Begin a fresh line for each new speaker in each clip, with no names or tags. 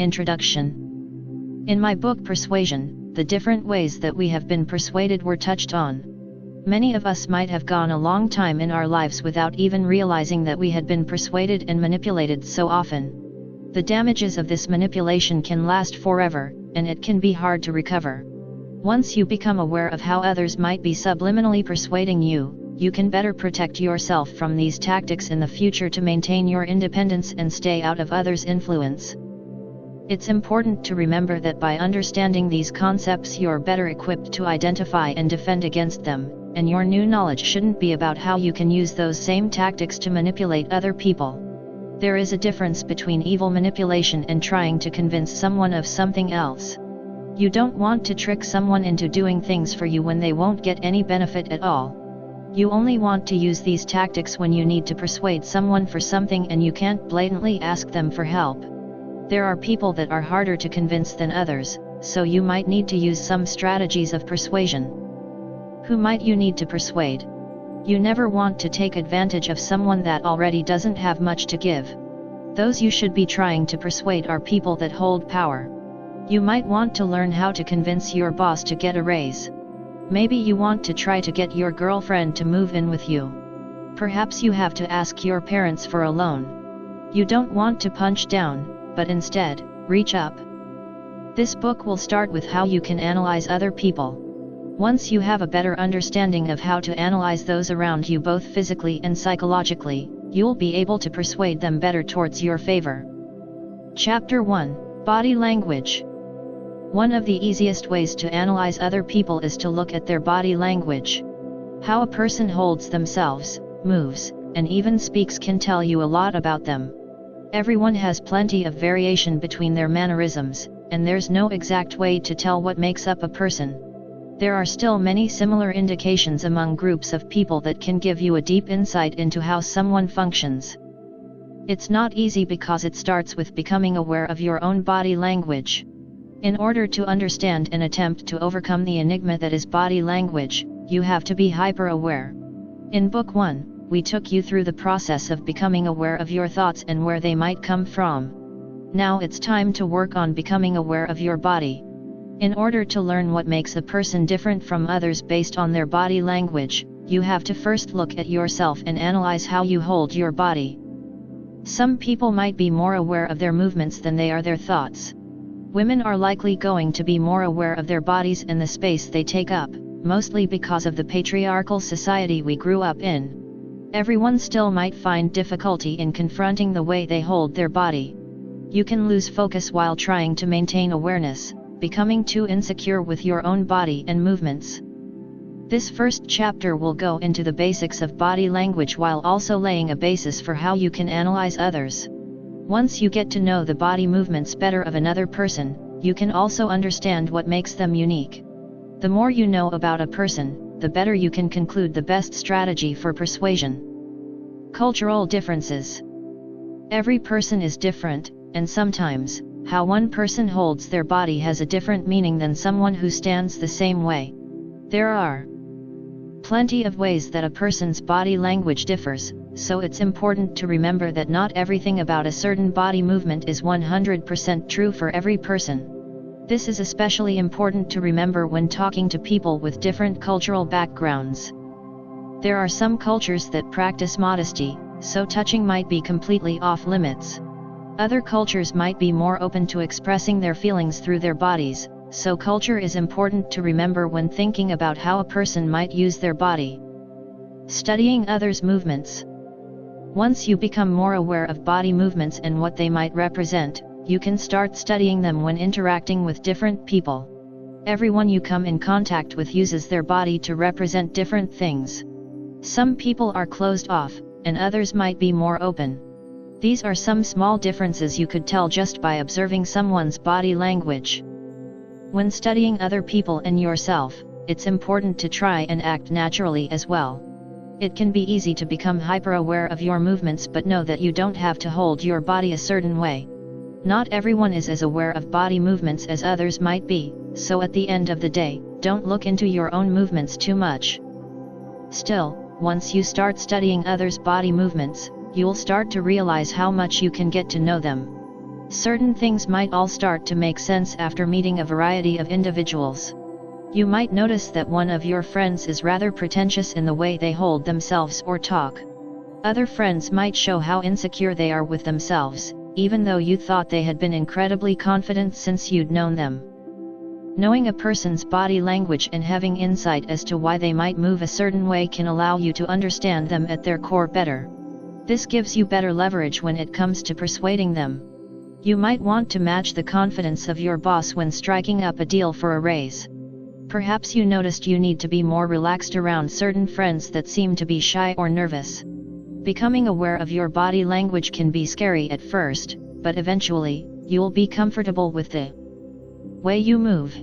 Introduction. In my book Persuasion, the different ways that we have been persuaded were touched on. Many of us might have gone a long time in our lives without even realizing that we had been persuaded and manipulated so often. The damages of this manipulation can last forever, and it can be hard to recover. Once you become aware of how others might be subliminally persuading you, you can better protect yourself from these tactics in the future to maintain your independence and stay out of others' influence. It's important to remember that by understanding these concepts you're better equipped to identify and defend against them, and your new knowledge shouldn't be about how you can use those same tactics to manipulate other people. There is a difference between evil manipulation and trying to convince someone of something else. You don't want to trick someone into doing things for you when they won't get any benefit at all. You only want to use these tactics when you need to persuade someone for something and you can't blatantly ask them for help. There are people that are harder to convince than others, so you might need to use some strategies of persuasion. Who might you need to persuade? You never want to take advantage of someone that already doesn't have much to give. Those you should be trying to persuade are people that hold power. You might want to learn how to convince your boss to get a raise. Maybe you want to try to get your girlfriend to move in with you. Perhaps you have to ask your parents for a loan. You don't want to punch down, but instead, reach up. This book will start with how you can analyze other people. Once you have a better understanding of how to analyze those around you both physically and psychologically, you'll be able to persuade them better towards your favor. Chapter 1: Body Language. One of the easiest ways to analyze other people is to look at their body language. How a person holds themselves, moves, and even speaks can tell you a lot about them. Everyone has plenty of variation between their mannerisms, and there's no exact way to tell what makes up a person. There are still many similar indications among groups of people that can give you a deep insight into how someone functions. It's not easy because it starts with becoming aware of your own body language. In order to understand and attempt to overcome the enigma that is body language, you have to be hyper-aware. In Book 1, we took you through the process of becoming aware of your thoughts and where they might come from. Now it's time to work on becoming aware of your body. In order to learn what makes a person different from others based on their body language, you have to first look at yourself and analyze how you hold your body. Some people might be more aware of their movements than they are their thoughts. Women are likely going to be more aware of their bodies and the space they take up, mostly because of the patriarchal society we grew up in. Everyone still might find difficulty in confronting the way they hold their body. You can lose focus while trying to maintain awareness, becoming too insecure with your own body and movements. This first chapter will go into the basics of body language while also laying a basis for how you can analyze others. Once you get to know the body movements better of another person, you can also understand what makes them unique. The more you know about a person, the better you can conclude the best strategy for persuasion. Cultural differences. Every person is different, and sometimes, how one person holds their body has a different meaning than someone who stands the same way. There are plenty of ways that a person's body language differs, so it's important to remember that not everything about a certain body movement is 100% true for every person. This is especially important to remember when talking to people with different cultural backgrounds. There are some cultures that practice modesty, so touching might be completely off limits. Other cultures might be more open to expressing their feelings through their bodies, so culture is important to remember when thinking about how a person might use their body. Studying others' movements. Once you become more aware of body movements and what they might represent, you can start studying them when interacting with different people. Everyone you come in contact with uses their body to represent different things. Some people are closed off, and others might be more open. These are some small differences you could tell just by observing someone's body language. When studying other people and yourself, it's important to try and act naturally as well. It can be easy to become hyper-aware of your movements, but know that you don't have to hold your body a certain way. Not everyone is as aware of body movements as others might be, so at the end of the day, don't look into your own movements too much. Still, once you start studying others' body movements, you'll start to realize how much you can get to know them. Certain things might all start to make sense after meeting a variety of individuals. You might notice that one of your friends is rather pretentious in the way they hold themselves or talk. Other friends might show how insecure they are with themselves, even though you thought they had been incredibly confident since you'd known them. Knowing a person's body language and having insight as to why they might move a certain way can allow you to understand them at their core better. This gives you better leverage when it comes to persuading them. You might want to match the confidence of your boss when striking up a deal for a raise. Perhaps you noticed you need to be more relaxed around certain friends that seem to be shy or nervous. Becoming aware of your body language can be scary at first, but eventually, you'll be comfortable with the way you move.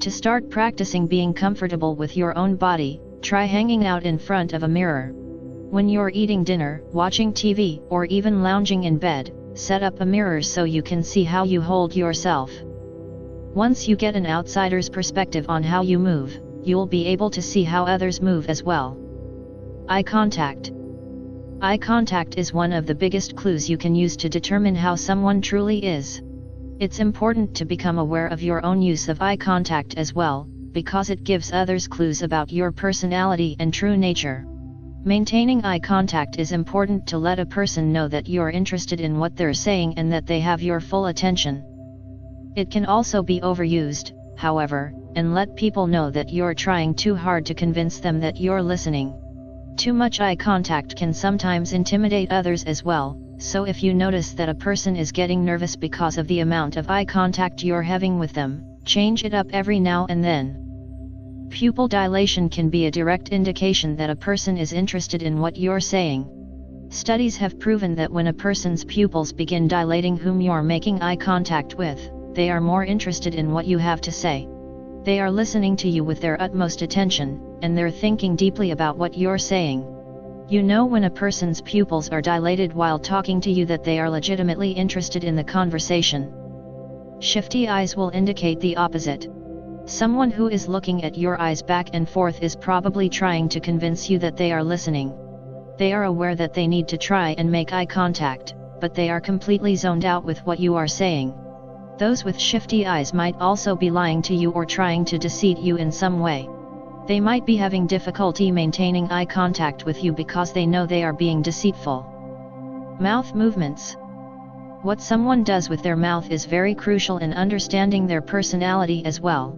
To start practicing being comfortable with your own body, try hanging out in front of a mirror. When you're eating dinner, watching TV, or even lounging in bed, set up a mirror so you can see how you hold yourself. Once you get an outsider's perspective on how you move, you'll be able to see how others move as well. Eye contact. Eye contact is one of the biggest clues you can use to determine how someone truly is. It's important to become aware of your own use of eye contact as well, because it gives others clues about your personality and true nature. Maintaining eye contact is important to let a person know that you're interested in what they're saying and that they have your full attention. It can also be overused, however, and let people know that you're trying too hard to convince them that you're listening. Too much eye contact can sometimes intimidate others as well, so if you notice that a person is getting nervous because of the amount of eye contact you're having with them, change it up every now and then. Pupil dilation can be a direct indication that a person is interested in what you're saying. Studies have proven that when a person's pupils begin dilating whom you're making eye contact with, they are more interested in what you have to say. They are listening to you with their utmost attention, and they're thinking deeply about what you're saying. You know when a person's pupils are dilated while talking to you that they are legitimately interested in the conversation. Shifty eyes will indicate the opposite. Someone who is looking at your eyes back and forth is probably trying to convince you that they are listening. They are aware that they need to try and make eye contact, but they are completely zoned out with what you are saying. Those with shifty eyes might also be lying to you or trying to deceive you in some way. They might be having difficulty maintaining eye contact with you because they know they are being deceitful. Mouth movements. What someone does with their mouth is very crucial in understanding their personality as well.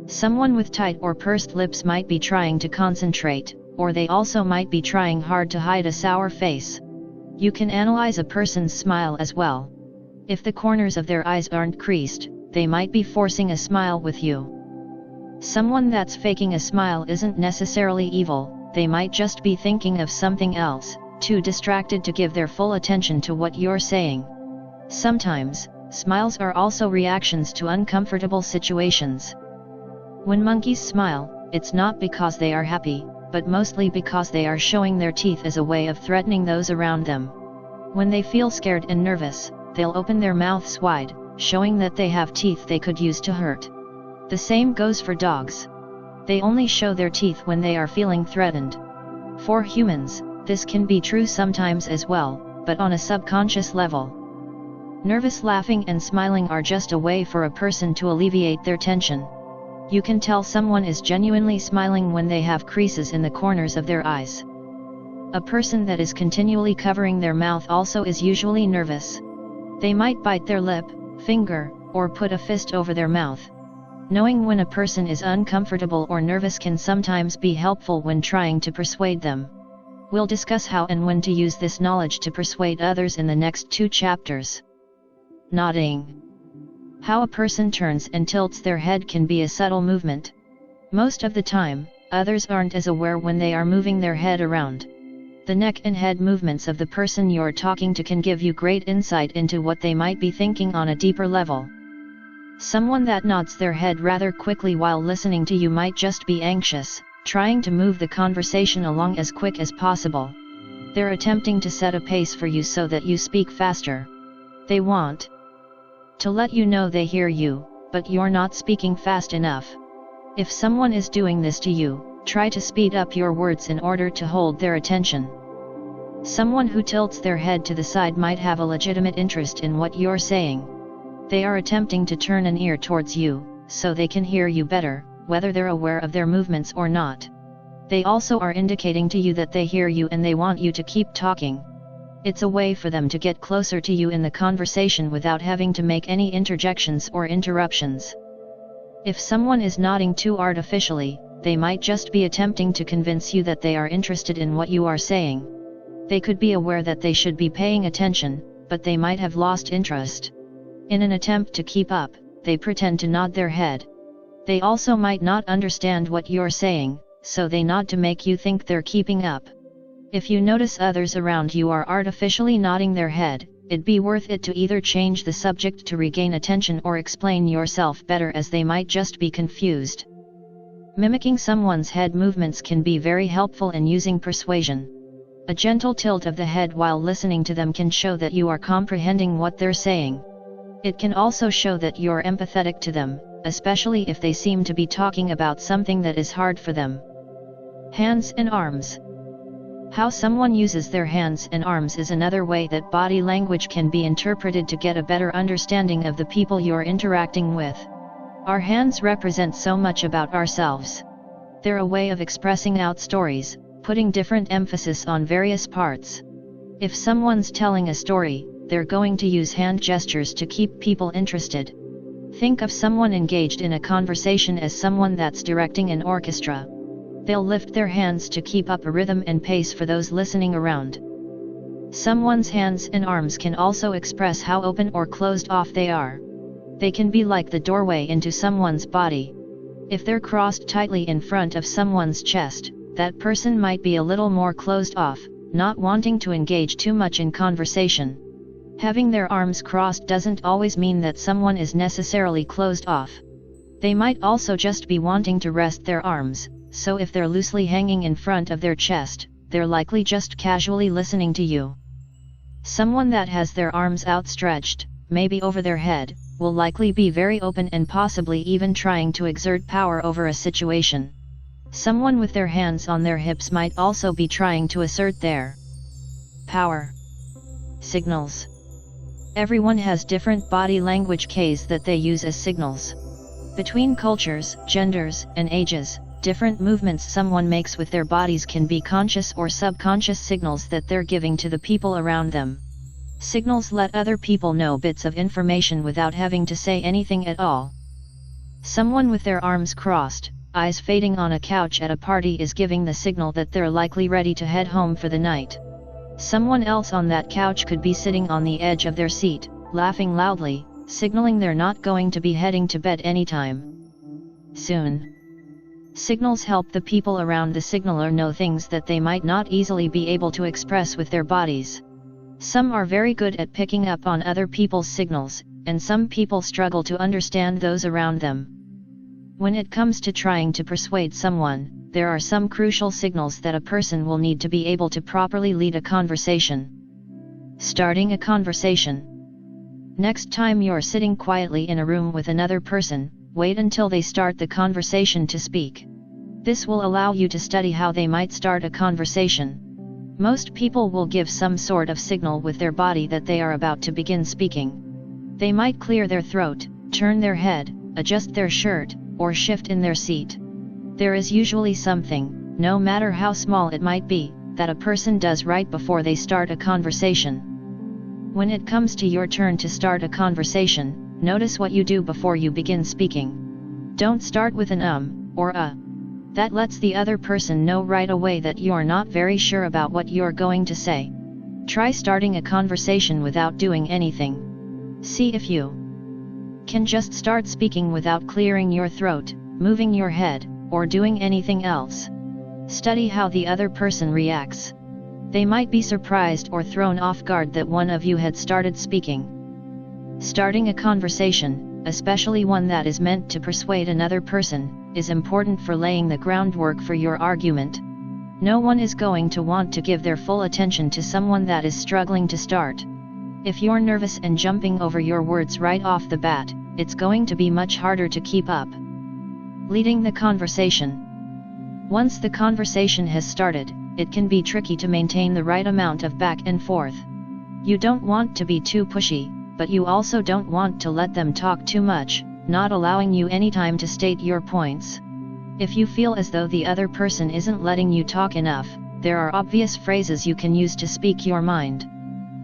Someone with tight or pursed lips might be trying to concentrate, or they also might be trying hard to hide a sour face. You can analyze a person's smile as well. If the corners of their eyes aren't creased, they might be forcing a smile with you. Someone that's faking a smile isn't necessarily evil, they might just be thinking of something else, too distracted to give their full attention to what you're saying. Sometimes, smiles are also reactions to uncomfortable situations. When monkeys smile, it's not because they are happy, but mostly because they are showing their teeth as a way of threatening those around them. When they feel scared and nervous, they'll open their mouths wide, showing that they have teeth they could use to hurt. The same goes for dogs. They only show their teeth when they are feeling threatened. For humans, this can be true sometimes as well, but on a subconscious level. Nervous laughing and smiling are just a way for a person to alleviate their tension. You can tell someone is genuinely smiling when they have creases in the corners of their eyes. A person that is continually covering their mouth also is usually nervous. They might bite their lip, finger, or put a fist over their mouth. Knowing when a person is uncomfortable or nervous can sometimes be helpful when trying to persuade them. We'll discuss how and when to use this knowledge to persuade others in the next 2 chapters. Nodding. How a person turns and tilts their head can be a subtle movement. Most of the time, others aren't as aware when they are moving their head around. The neck and head movements of the person you're talking to can give you great insight into what they might be thinking on a deeper level. Someone that nods their head rather quickly while listening to you might just be anxious, trying to move the conversation along as quick as possible. They're attempting to set a pace for you so that you speak faster. They want to let you know they hear you, but you're not speaking fast enough. If someone is doing this to you, try to speed up your words in order to hold their attention. Someone who tilts their head to the side might have a legitimate interest in what you're saying. They are attempting to turn an ear towards you, so they can hear you better, whether they're aware of their movements or not. They also are indicating to you that they hear you and they want you to keep talking. It's a way for them to get closer to you in the conversation without having to make any interjections or interruptions. If someone is nodding too artificially, they might just be attempting to convince you that they are interested in what you are saying. They could be aware that they should be paying attention, but they might have lost interest. In an attempt to keep up, they pretend to nod their head. They also might not understand what you're saying, so they nod to make you think they're keeping up. If you notice others around you are artificially nodding their head, it'd be worth it to either change the subject to regain attention or explain yourself better, as they might just be confused. Mimicking someone's head movements can be very helpful in using persuasion. A gentle tilt of the head while listening to them can show that you are comprehending what they're saying. It can also show that you're empathetic to them, especially if they seem to be talking about something that is hard for them. Hands and arms. How someone uses their hands and arms is another way that body language can be interpreted to get a better understanding of the people you're interacting with. Our hands represent so much about ourselves. They're a way of expressing out stories, putting different emphasis on various parts. If someone's telling a story, they're going to use hand gestures to keep people interested. Think of someone engaged in a conversation as someone that's directing an orchestra. They'll lift their hands to keep up a rhythm and pace for those listening around. Someone's hands and arms can also express how open or closed off they are. They can be like the doorway into someone's body. If they're crossed tightly in front of someone's chest, that person might be a little more closed off, not wanting to engage too much in conversation. Having their arms crossed doesn't always mean that someone is necessarily closed off. They might also just be wanting to rest their arms, so if they're loosely hanging in front of their chest, they're likely just casually listening to you. Someone that has their arms outstretched, maybe over their head, will likely be very open and possibly even trying to exert power over a situation. Someone with their hands on their hips might also be trying to assert their power. Signals. Everyone has different body language cues that they use as signals. Between cultures, genders, and ages, different movements someone makes with their bodies can be conscious or subconscious signals that they're giving to the people around them. Signals let other people know bits of information without having to say anything at all. Someone with their arms crossed, eyes fading on a couch at a party is giving the signal that they're likely ready to head home for the night. Someone else on that couch could be sitting on the edge of their seat, laughing loudly, signaling they're not going to be heading to bed anytime soon. Signals help the people around the signaler know things that they might not easily be able to express with their bodies. Some are very good at picking up on other people's signals, and some people struggle to understand those around them. When it comes to trying to persuade someone, there are some crucial signals that a person will need to be able to properly lead a conversation. Starting a conversation. Next time you're sitting quietly in a room with another person, wait until they start the conversation to speak. This will allow you to study how they might start a conversation. Most people will give some sort of signal with their body that they are about to begin speaking. They might clear their throat, turn their head, adjust their shirt, or shift in their seat. There is usually something, no matter how small it might be, that a person does right before they start a conversation. When it comes to your turn to start a conversation, notice what you do before you begin speaking. Don't start with an or a. That lets the other person know right away that you're not very sure about what you're going to say. Try starting a conversation without doing anything. See if you can just start speaking without clearing your throat, moving your head, or doing anything else. Study how the other person reacts. They might be surprised or thrown off guard that one of you had started speaking. Starting a conversation, especially one that is meant to persuade another person, is important for laying the groundwork for your argument. No one is going to want to give their full attention to someone that is struggling to start. If you're nervous and jumping over your words right off the bat, it's going to be much harder to keep up. Leading the conversation. Once the conversation has started, it can be tricky to maintain the right amount of back and forth. You don't want to be too pushy, but you also don't want to let them talk too much, not allowing you any time to state your points. If you feel as though the other person isn't letting you talk enough, there are obvious phrases you can use to speak your mind.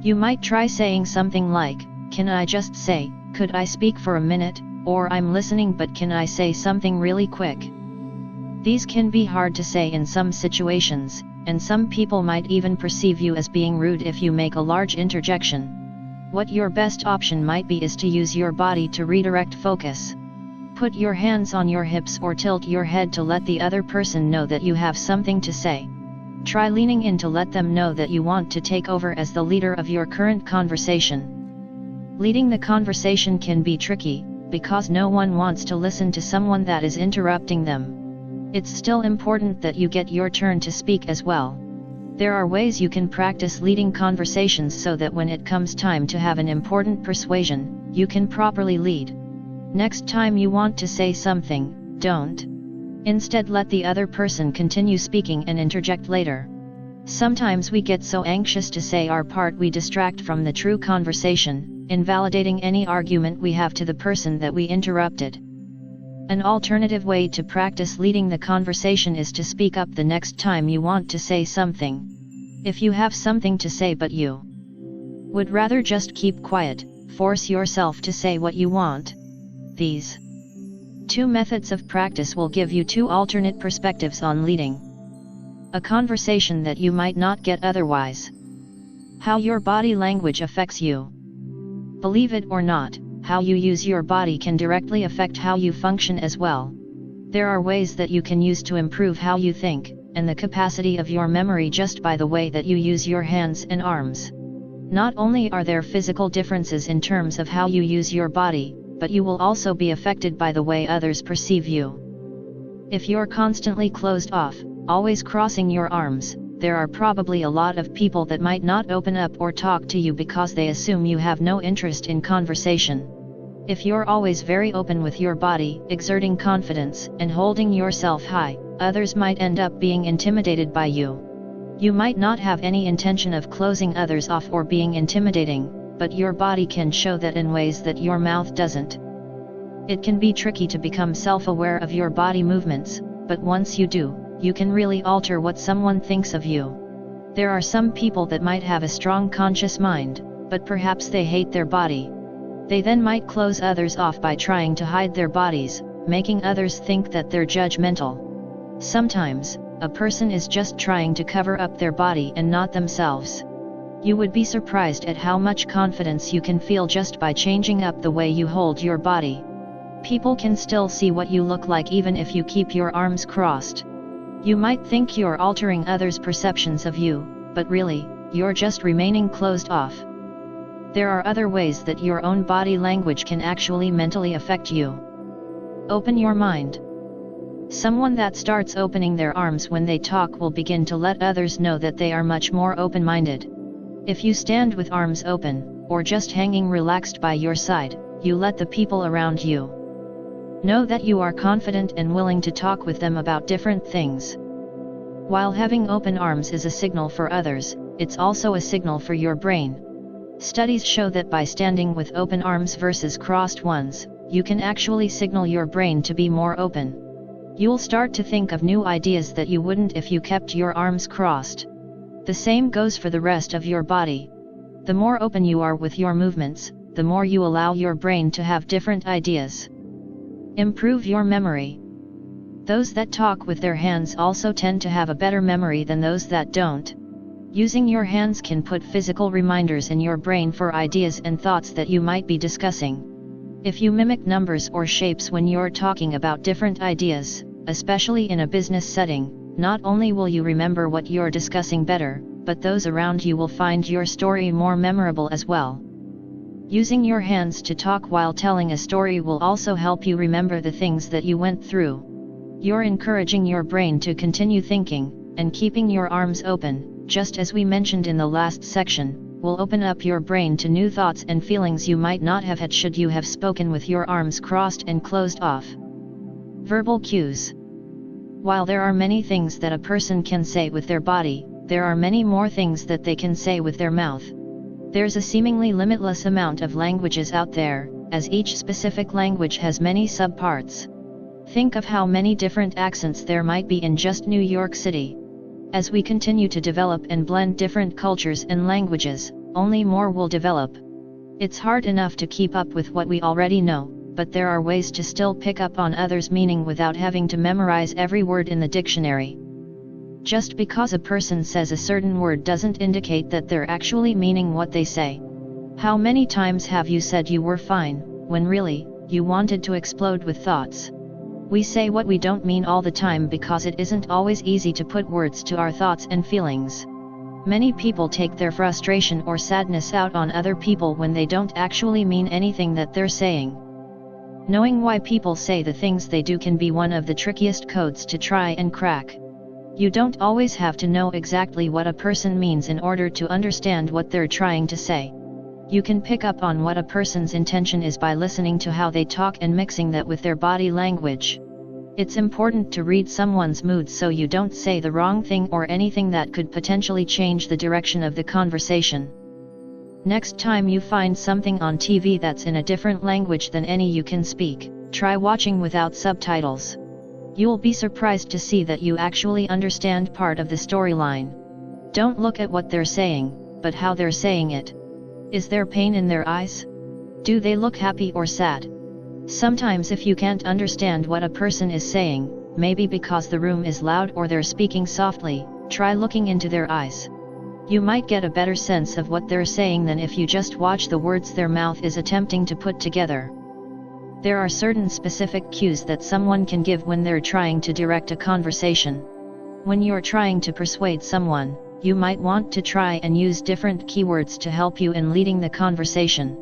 You might try saying something like, "Can I just say, could I speak for a minute?" Or "I'm listening but can I say something really quick?" These can be hard to say in some situations, and some people might even perceive you as being rude if you make a large interjection. What your best option might be is to use your body to redirect focus. Put your hands on your hips or tilt your head to let the other person know that you have something to say. Try leaning in to let them know that you want to take over as the leader of your current conversation. Leading the conversation can be tricky, because no one wants to listen to someone that is interrupting them. It's still important that you get your turn to speak as well. There are ways you can practice leading conversations so that when it comes time to have an important persuasion, you can properly lead. Next time you want to say something, don't. Instead, let the other person continue speaking and interject later. Sometimes we get so anxious to say our part we distract from the true conversation, invalidating any argument we have to the person that we interrupted. An alternative way to practice leading the conversation is to speak up the next time you want to say something. If you have something to say but you would rather just keep quiet, force yourself to say what you want. These two methods of practice will give you two alternate perspectives on leading a conversation that you might not get otherwise. How your body language affects you. Believe it or not, how you use your body can directly affect how you function as well. There are ways that you can use to improve how you think, and the capacity of your memory just by the way that you use your hands and arms. Not only are there physical differences in terms of how you use your body, but you will also be affected by the way others perceive you. If you're constantly closed off, always crossing your arms, there are probably a lot of people that might not open up or talk to you because they assume you have no interest in conversation. If you're always very open with your body, exerting confidence, and holding yourself high, others might end up being intimidated by you. You might not have any intention of closing others off or being intimidating, but your body can show that in ways that your mouth doesn't. It can be tricky to become self-aware of your body movements, but once you do, you can really alter what someone thinks of you. There are some people that might have a strong conscious mind, but perhaps they hate their body. They then might close others off by trying to hide their bodies, making others think that they're judgmental. Sometimes, a person is just trying to cover up their body and not themselves. You would be surprised at how much confidence you can feel just by changing up the way you hold your body. People can still see what you look like even if you keep your arms crossed. You might think you're altering others' perceptions of you, but really, you're just remaining closed off. There are other ways that your own body language can actually mentally affect you. Open your mind. Someone that starts opening their arms when they talk will begin to let others know that they are much more open-minded. If you stand with arms open, or just hanging relaxed by your side, you let the people around you know that you are confident and willing to talk with them about different things. While having open arms is a signal for others, it's also a signal for your brain. Studies show that by standing with open arms versus crossed ones, you can actually signal your brain to be more open. You'll start to think of new ideas that you wouldn't if you kept your arms crossed. The same goes for the rest of your body. The more open you are with your movements, the more you allow your brain to have different ideas. Improve your memory. Those that talk with their hands also tend to have a better memory than those that don't. Using your hands can put physical reminders in your brain for ideas and thoughts that you might be discussing. If you mimic numbers or shapes when you're talking about different ideas, especially in a business setting, not only will you remember what you're discussing better, but those around you will find your story more memorable as well. Using your hands to talk while telling a story will also help you remember the things that you went through. You're encouraging your brain to continue thinking, and keeping your arms open, just as we mentioned in the last section, will open up your brain to new thoughts and feelings you might not have had should you have spoken with your arms crossed and closed off. Verbal cues. While there are many things that a person can say with their body, there are many more things that they can say with their mouth. There's a seemingly limitless amount of languages out there, as each specific language has many subparts. Think of how many different accents there might be in just New York City. As we continue to develop and blend different cultures and languages, only more will develop. It's hard enough to keep up with what we already know, but there are ways to still pick up on others' meaning without having to memorize every word in the dictionary. Just because a person says a certain word doesn't indicate that they're actually meaning what they say. How many times have you said you were fine, when really, you wanted to explode with thoughts? We say what we don't mean all the time because it isn't always easy to put words to our thoughts and feelings. Many people take their frustration or sadness out on other people when they don't actually mean anything that they're saying. Knowing why people say the things they do can be one of the trickiest codes to try and crack. You don't always have to know exactly what a person means in order to understand what they're trying to say. You can pick up on what a person's intention is by listening to how they talk and mixing that with their body language. It's important to read someone's mood so you don't say the wrong thing or anything that could potentially change the direction of the conversation. Next time you find something on TV that's in a different language than any you can speak, try watching without subtitles. You'll be surprised to see that you actually understand part of the storyline. Don't look at what they're saying, but how they're saying it. Is there pain in their eyes? Do they look happy or sad? Sometimes if you can't understand what a person is saying, maybe because the room is loud or they're speaking softly, try looking into their eyes. You might get a better sense of what they're saying than if you just watch the words their mouth is attempting to put together. There are certain specific cues that someone can give when they're trying to direct a conversation. When you're trying to persuade someone, you might want to try and use different keywords to help you in leading the conversation.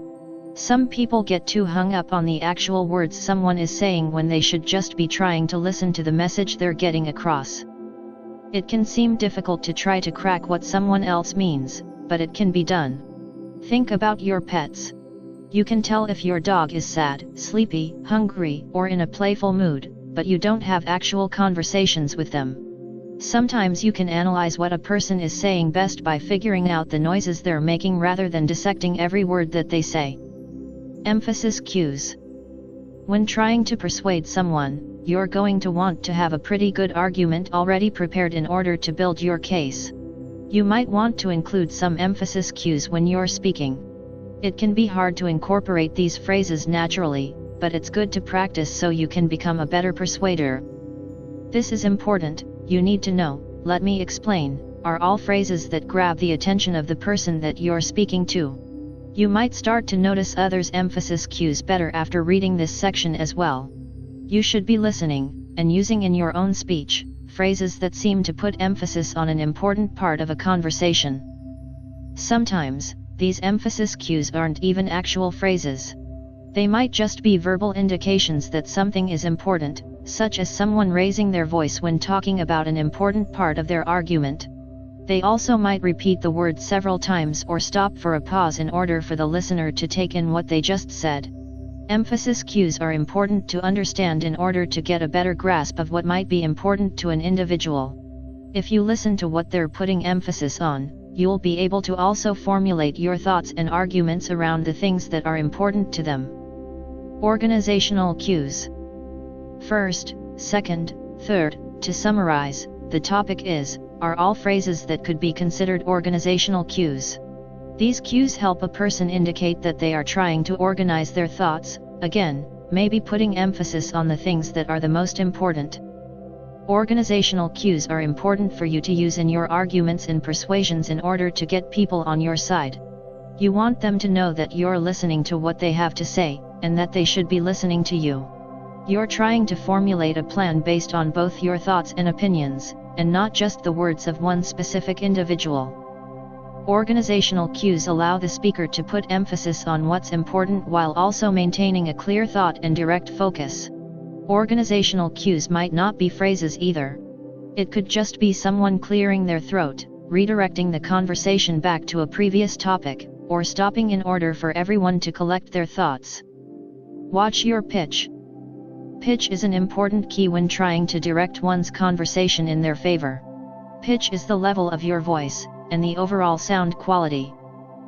Some people get too hung up on the actual words someone is saying when they should just be trying to listen to the message they're getting across. It can seem difficult to try to crack what someone else means, but it can be done. Think about your pets. You can tell if your dog is sad, sleepy, hungry, or in a playful mood, but you don't have actual conversations with them. Sometimes you can analyze what a person is saying best by figuring out the noises they're making rather than dissecting every word that they say. Emphasis cues. When trying to persuade someone, you're going to want to have a pretty good argument already prepared in order to build your case. You might want to include some emphasis cues when you're speaking. It can be hard to incorporate these phrases naturally, but it's good to practice so you can become a better persuader. This is important. You need to know, "Let me explain," are all phrases that grab the attention of the person that you're speaking to. You might start to notice others' emphasis cues better after reading this section as well. You should be listening, and using in your own speech, phrases that seem to put emphasis on an important part of a conversation. Sometimes, these emphasis cues aren't even actual phrases. They might just be verbal indications that something is important, such as someone raising their voice when talking about an important part of their argument. They also might repeat the word several times or stop for a pause in order for the listener to take in what they just said. Emphasis cues are important to understand in order to get a better grasp of what might be important to an individual. If you listen to what they're putting emphasis on, you'll be able to also formulate your thoughts and arguments around the things that are important to them. Organizational cues. First, second, third, to summarize, the topic is, are all phrases that could be considered organizational cues. These cues help a person indicate that they are trying to organize their thoughts, again, maybe putting emphasis on the things that are the most important. Organizational cues are important for you to use in your arguments and persuasions in order to get people on your side. You want them to know that you're listening to what they have to say, and that they should be listening to you. You're trying to formulate a plan based on both your thoughts and opinions, and not just the words of one specific individual. Organizational cues allow the speaker to put emphasis on what's important while also maintaining a clear thought and direct focus. Organizational cues might not be phrases either. It could just be someone clearing their throat, redirecting the conversation back to a previous topic, or stopping in order for everyone to collect their thoughts. Watch your pitch. Pitch is an important key when trying to direct one's conversation in their favor. Pitch is the level of your voice, and the overall sound quality.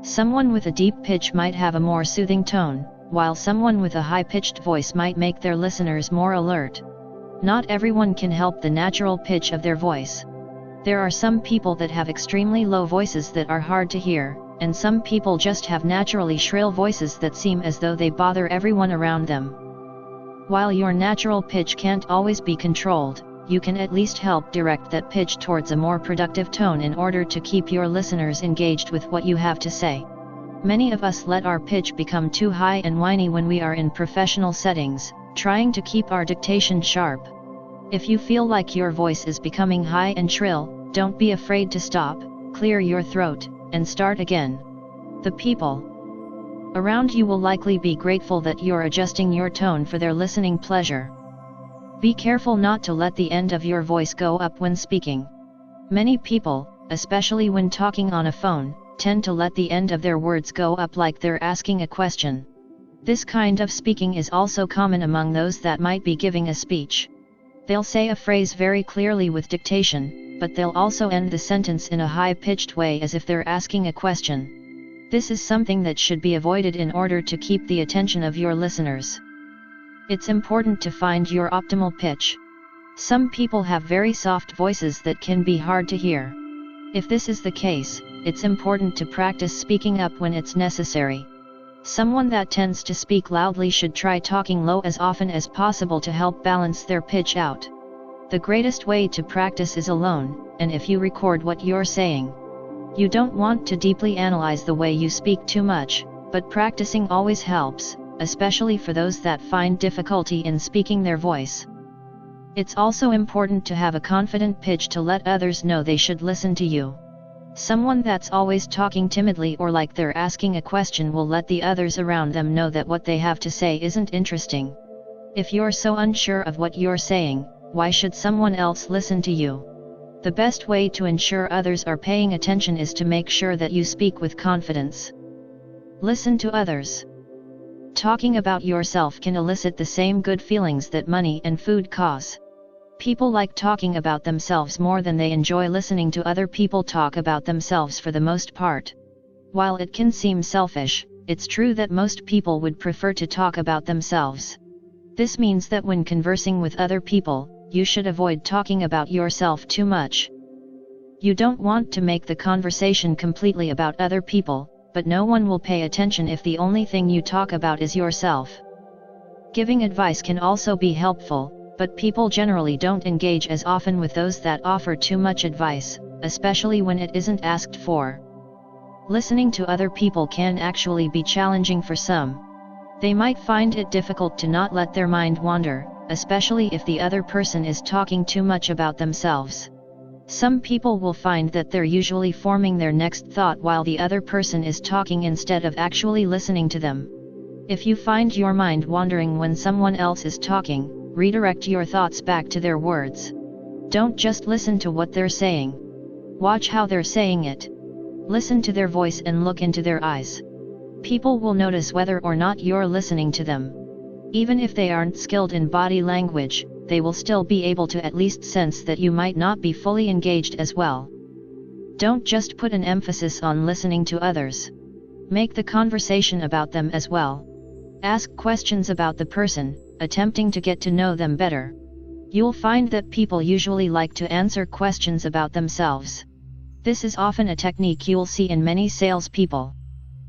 Someone with a deep pitch might have a more soothing tone, while someone with a high-pitched voice might make their listeners more alert. Not everyone can help the natural pitch of their voice. There are some people that have extremely low voices that are hard to hear, and some people just have naturally shrill voices that seem as though they bother everyone around them. While your natural pitch can't always be controlled, you can at least help direct that pitch towards a more productive tone in order to keep your listeners engaged with what you have to say. Many of us let our pitch become too high and whiny when we are in professional settings, trying to keep our dictation sharp. If you feel like your voice is becoming high and shrill, don't be afraid to stop, clear your throat, and start again. The people around you will likely be grateful that you're adjusting your tone for their listening pleasure. Be careful not to let the end of your voice go up when speaking. Many people, especially when talking on a phone, tend to let the end of their words go up like they're asking a question. This kind of speaking is also common among those that might be giving a speech. They'll say a phrase very clearly with dictation, but they'll also end the sentence in a high-pitched way as if they're asking a question. This is something that should be avoided in order to keep the attention of your listeners. It's important to find your optimal pitch. Some people have very soft voices that can be hard to hear. If this is the case, it's important to practice speaking up when it's necessary. Someone that tends to speak loudly should try talking low as often as possible to help balance their pitch out. The greatest way to practice is alone, and if you record what you're saying. You don't want to deeply analyze the way you speak too much, but practicing always helps, especially for those that find difficulty in speaking their voice. It's also important to have a confident pitch to let others know they should listen to you. Someone that's always talking timidly or like they're asking a question will let the others around them know that what they have to say isn't interesting. If you're so unsure of what you're saying, why should someone else listen to you? The best way to ensure others are paying attention is to make sure that you speak with confidence. Listen to others. Talking about yourself can elicit the same good feelings that money and food cause. People like talking about themselves more than they enjoy listening to other people talk about themselves for the most part. While it can seem selfish, it's true that most people would prefer to talk about themselves. This means that when conversing with other people, you should avoid talking about yourself too much. You don't want to make the conversation completely about other people, but no one will pay attention if the only thing you talk about is yourself. Giving advice can also be helpful, but people generally don't engage as often with those that offer too much advice, especially when it isn't asked for. Listening to other people can actually be challenging for some. They might find it difficult to not let their mind wander, especially if the other person is talking too much about themselves. Some people will find that they're usually forming their next thought while the other person is talking instead of actually listening to them. If you find your mind wandering when someone else is talking, redirect your thoughts back to their words. Don't just listen to what they're saying. Watch how they're saying it. Listen to their voice and look into their eyes. People will notice whether or not you're listening to them. Even if they aren't skilled in body language, they will still be able to at least sense that you might not be fully engaged as well. Don't just put an emphasis on listening to others. Make the conversation about them as well. Ask questions about the person, attempting to get to know them better. You'll find that people usually like to answer questions about themselves. This is often a technique you'll see in many salespeople.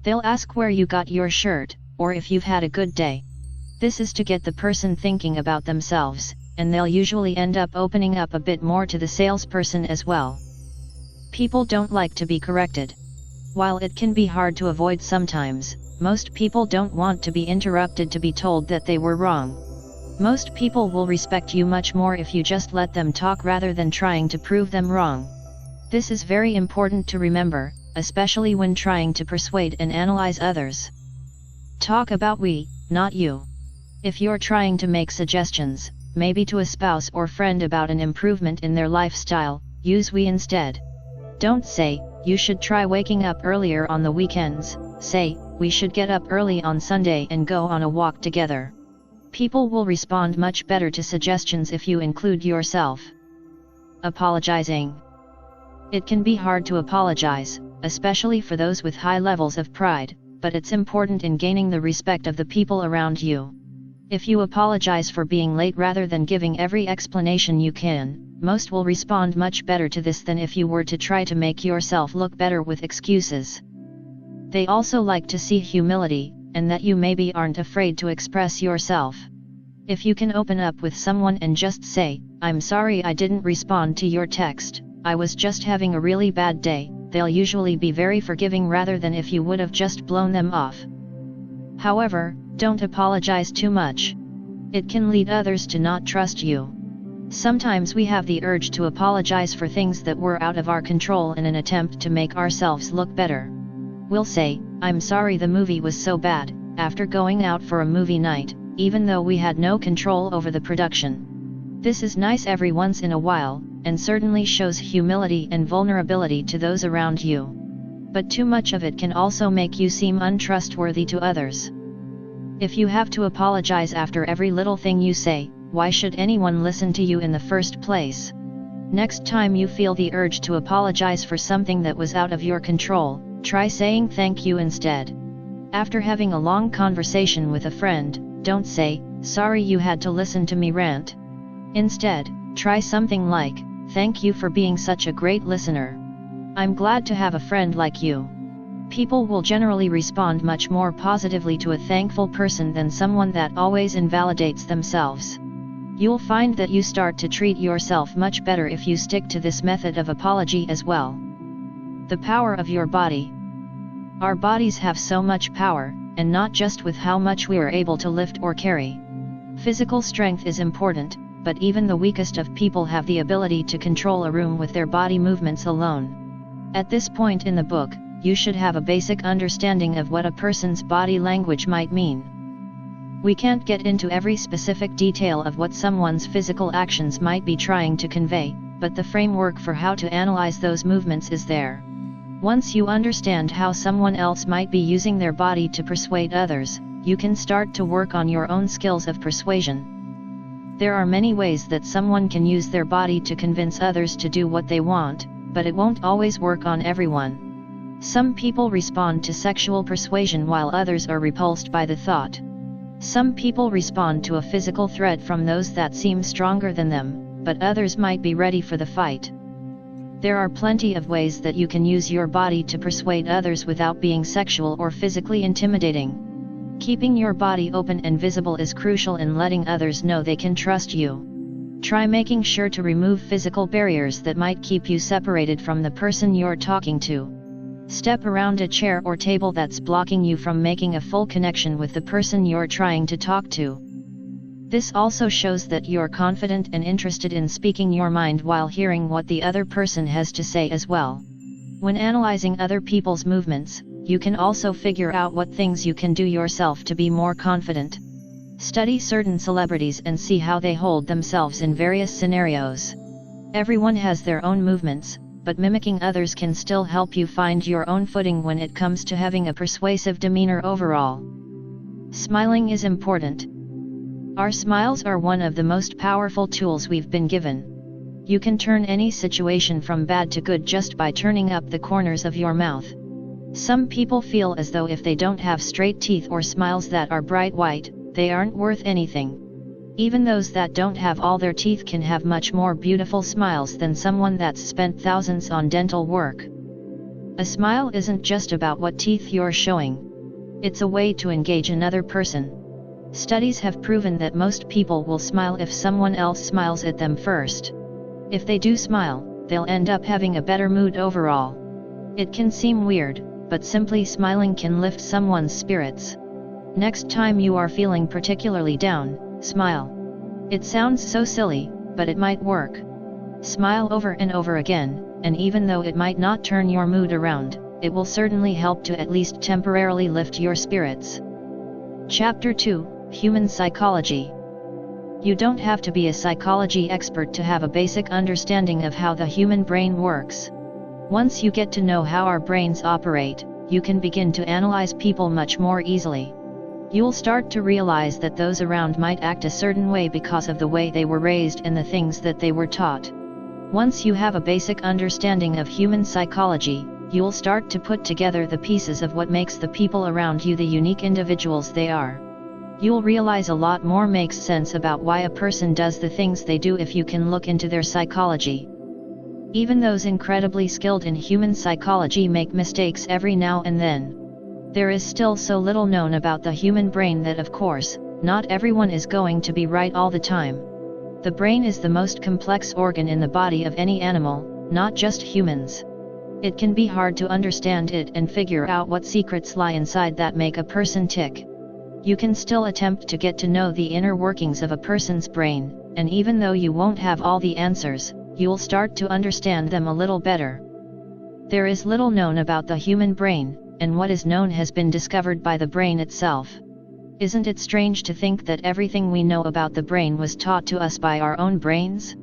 They'll ask where you got your shirt, or if you've had a good day. This is to get the person thinking about themselves, and they'll usually end up opening up a bit more to the salesperson as well. People don't like to be corrected. While it can be hard to avoid sometimes, most people don't want to be interrupted to be told that they were wrong. Most people will respect you much more if you just let them talk rather than trying to prove them wrong. This is very important to remember, especially when trying to persuade and analyze others. Talk about we, not you. If you're trying to make suggestions, maybe to a spouse or friend about an improvement in their lifestyle, use we instead. Don't say, you should try waking up earlier on the weekends. Say, we should get up early on Sunday and go on a walk together. People will respond much better to suggestions if you include yourself. Apologizing. It can be hard to apologize, especially for those with high levels of pride, but it's important in gaining the respect of the people around you. If you apologize for being late rather than giving every explanation you can, most will respond much better to this than if you were to try to make yourself look better with excuses. They also like to see humility, and that you maybe aren't afraid to express yourself. If you can open up with someone and just say, "I'm sorry I didn't respond to your text, I was just having a really bad day," they'll usually be very forgiving rather than if you would have just blown them off. However, don't apologize too much. It can lead others to not trust you. Sometimes we have the urge to apologize for things that were out of our control in an attempt to make ourselves look better. We'll say, "I'm sorry the movie was so bad," after going out for a movie night, even though we had no control over the production. This is nice every once in a while, and certainly shows humility and vulnerability to those around you. But too much of it can also make you seem untrustworthy to others. If you have to apologize after every little thing you say, why should anyone listen to you in the first place? Next time you feel the urge to apologize for something that was out of your control, try saying thank you instead. After having a long conversation with a friend, don't say, "Sorry you had to listen to me rant." Instead, try something like, "Thank you for being such a great listener. I'm glad to have a friend like you." People will generally respond much more positively to a thankful person than someone that always invalidates themselves. You'll find that you start to treat yourself much better if you stick to this method of apology as well. The power of your body. Our bodies have so much power, and not just with how much we are able to lift or carry. Physical strength is important, but even the weakest of people have the ability to control a room with their body movements alone. At this point in the book, you should have a basic understanding of what a person's body language might mean. We can't get into every specific detail of what someone's physical actions might be trying to convey, but the framework for how to analyze those movements is there. Once you understand how someone else might be using their body to persuade others, you can start to work on your own skills of persuasion. There are many ways that someone can use their body to convince others to do what they want, but it won't always work on everyone. Some people respond to sexual persuasion while others are repulsed by the thought. Some people respond to a physical threat from those that seem stronger than them, but others might be ready for the fight. There are plenty of ways that you can use your body to persuade others without being sexual or physically intimidating. Keeping your body open and visible is crucial in letting others know they can trust you. Try making sure to remove physical barriers that might keep you separated from the person you're talking to. Step around a chair or table that's blocking you from making a full connection with the person you're trying to talk to. This also shows that you're confident and interested in speaking your mind while hearing what the other person has to say as well. When analyzing other people's movements, you can also figure out what things you can do yourself to be more confident. Study certain celebrities and see how they hold themselves in various scenarios. Everyone has their own movements, but mimicking others can still help you find your own footing when it comes to having a persuasive demeanor overall. Smiling is important. Our smiles are one of the most powerful tools we've been given. You can turn any situation from bad to good just by turning up the corners of your mouth. Some people feel as though if they don't have straight teeth or smiles that are bright white, they aren't worth anything. Even those that don't have all their teeth can have much more beautiful smiles than someone that's spent thousands on dental work. A smile isn't just about what teeth you're showing. It's a way to engage another person. Studies have proven that most people will smile if someone else smiles at them first. If they do smile, they'll end up having a better mood overall. It can seem weird, but simply smiling can lift someone's spirits. Next time you are feeling particularly down, smile. It sounds so silly, but it might work. Smile over and over again, and even though it might not turn your mood around, it will certainly help to at least temporarily lift your spirits. Chapter 2, Human Psychology. You don't have to be a psychology expert to have a basic understanding of how the human brain works. Once you get to know how our brains operate, you can begin to analyze people much more easily. You'll start to realize that those around might act a certain way because of the way they were raised and the things that they were taught. Once you have a basic understanding of human psychology, you'll start to put together the pieces of what makes the people around you the unique individuals they are. You'll realize a lot more makes sense about why a person does the things they do if you can look into their psychology. Even those incredibly skilled in human psychology make mistakes every now and then. There is still so little known about the human brain that, of course, not everyone is going to be right all the time. The brain is the most complex organ in the body of any animal, not just humans. It can be hard to understand it and figure out what secrets lie inside that make a person tick. You can still attempt to get to know the inner workings of a person's brain, and even though you won't have all the answers, you'll start to understand them a little better. There is little known about the human brain, and what is known has been discovered by the brain itself. Isn't it strange to think that everything we know about the brain was taught to us by our own brains?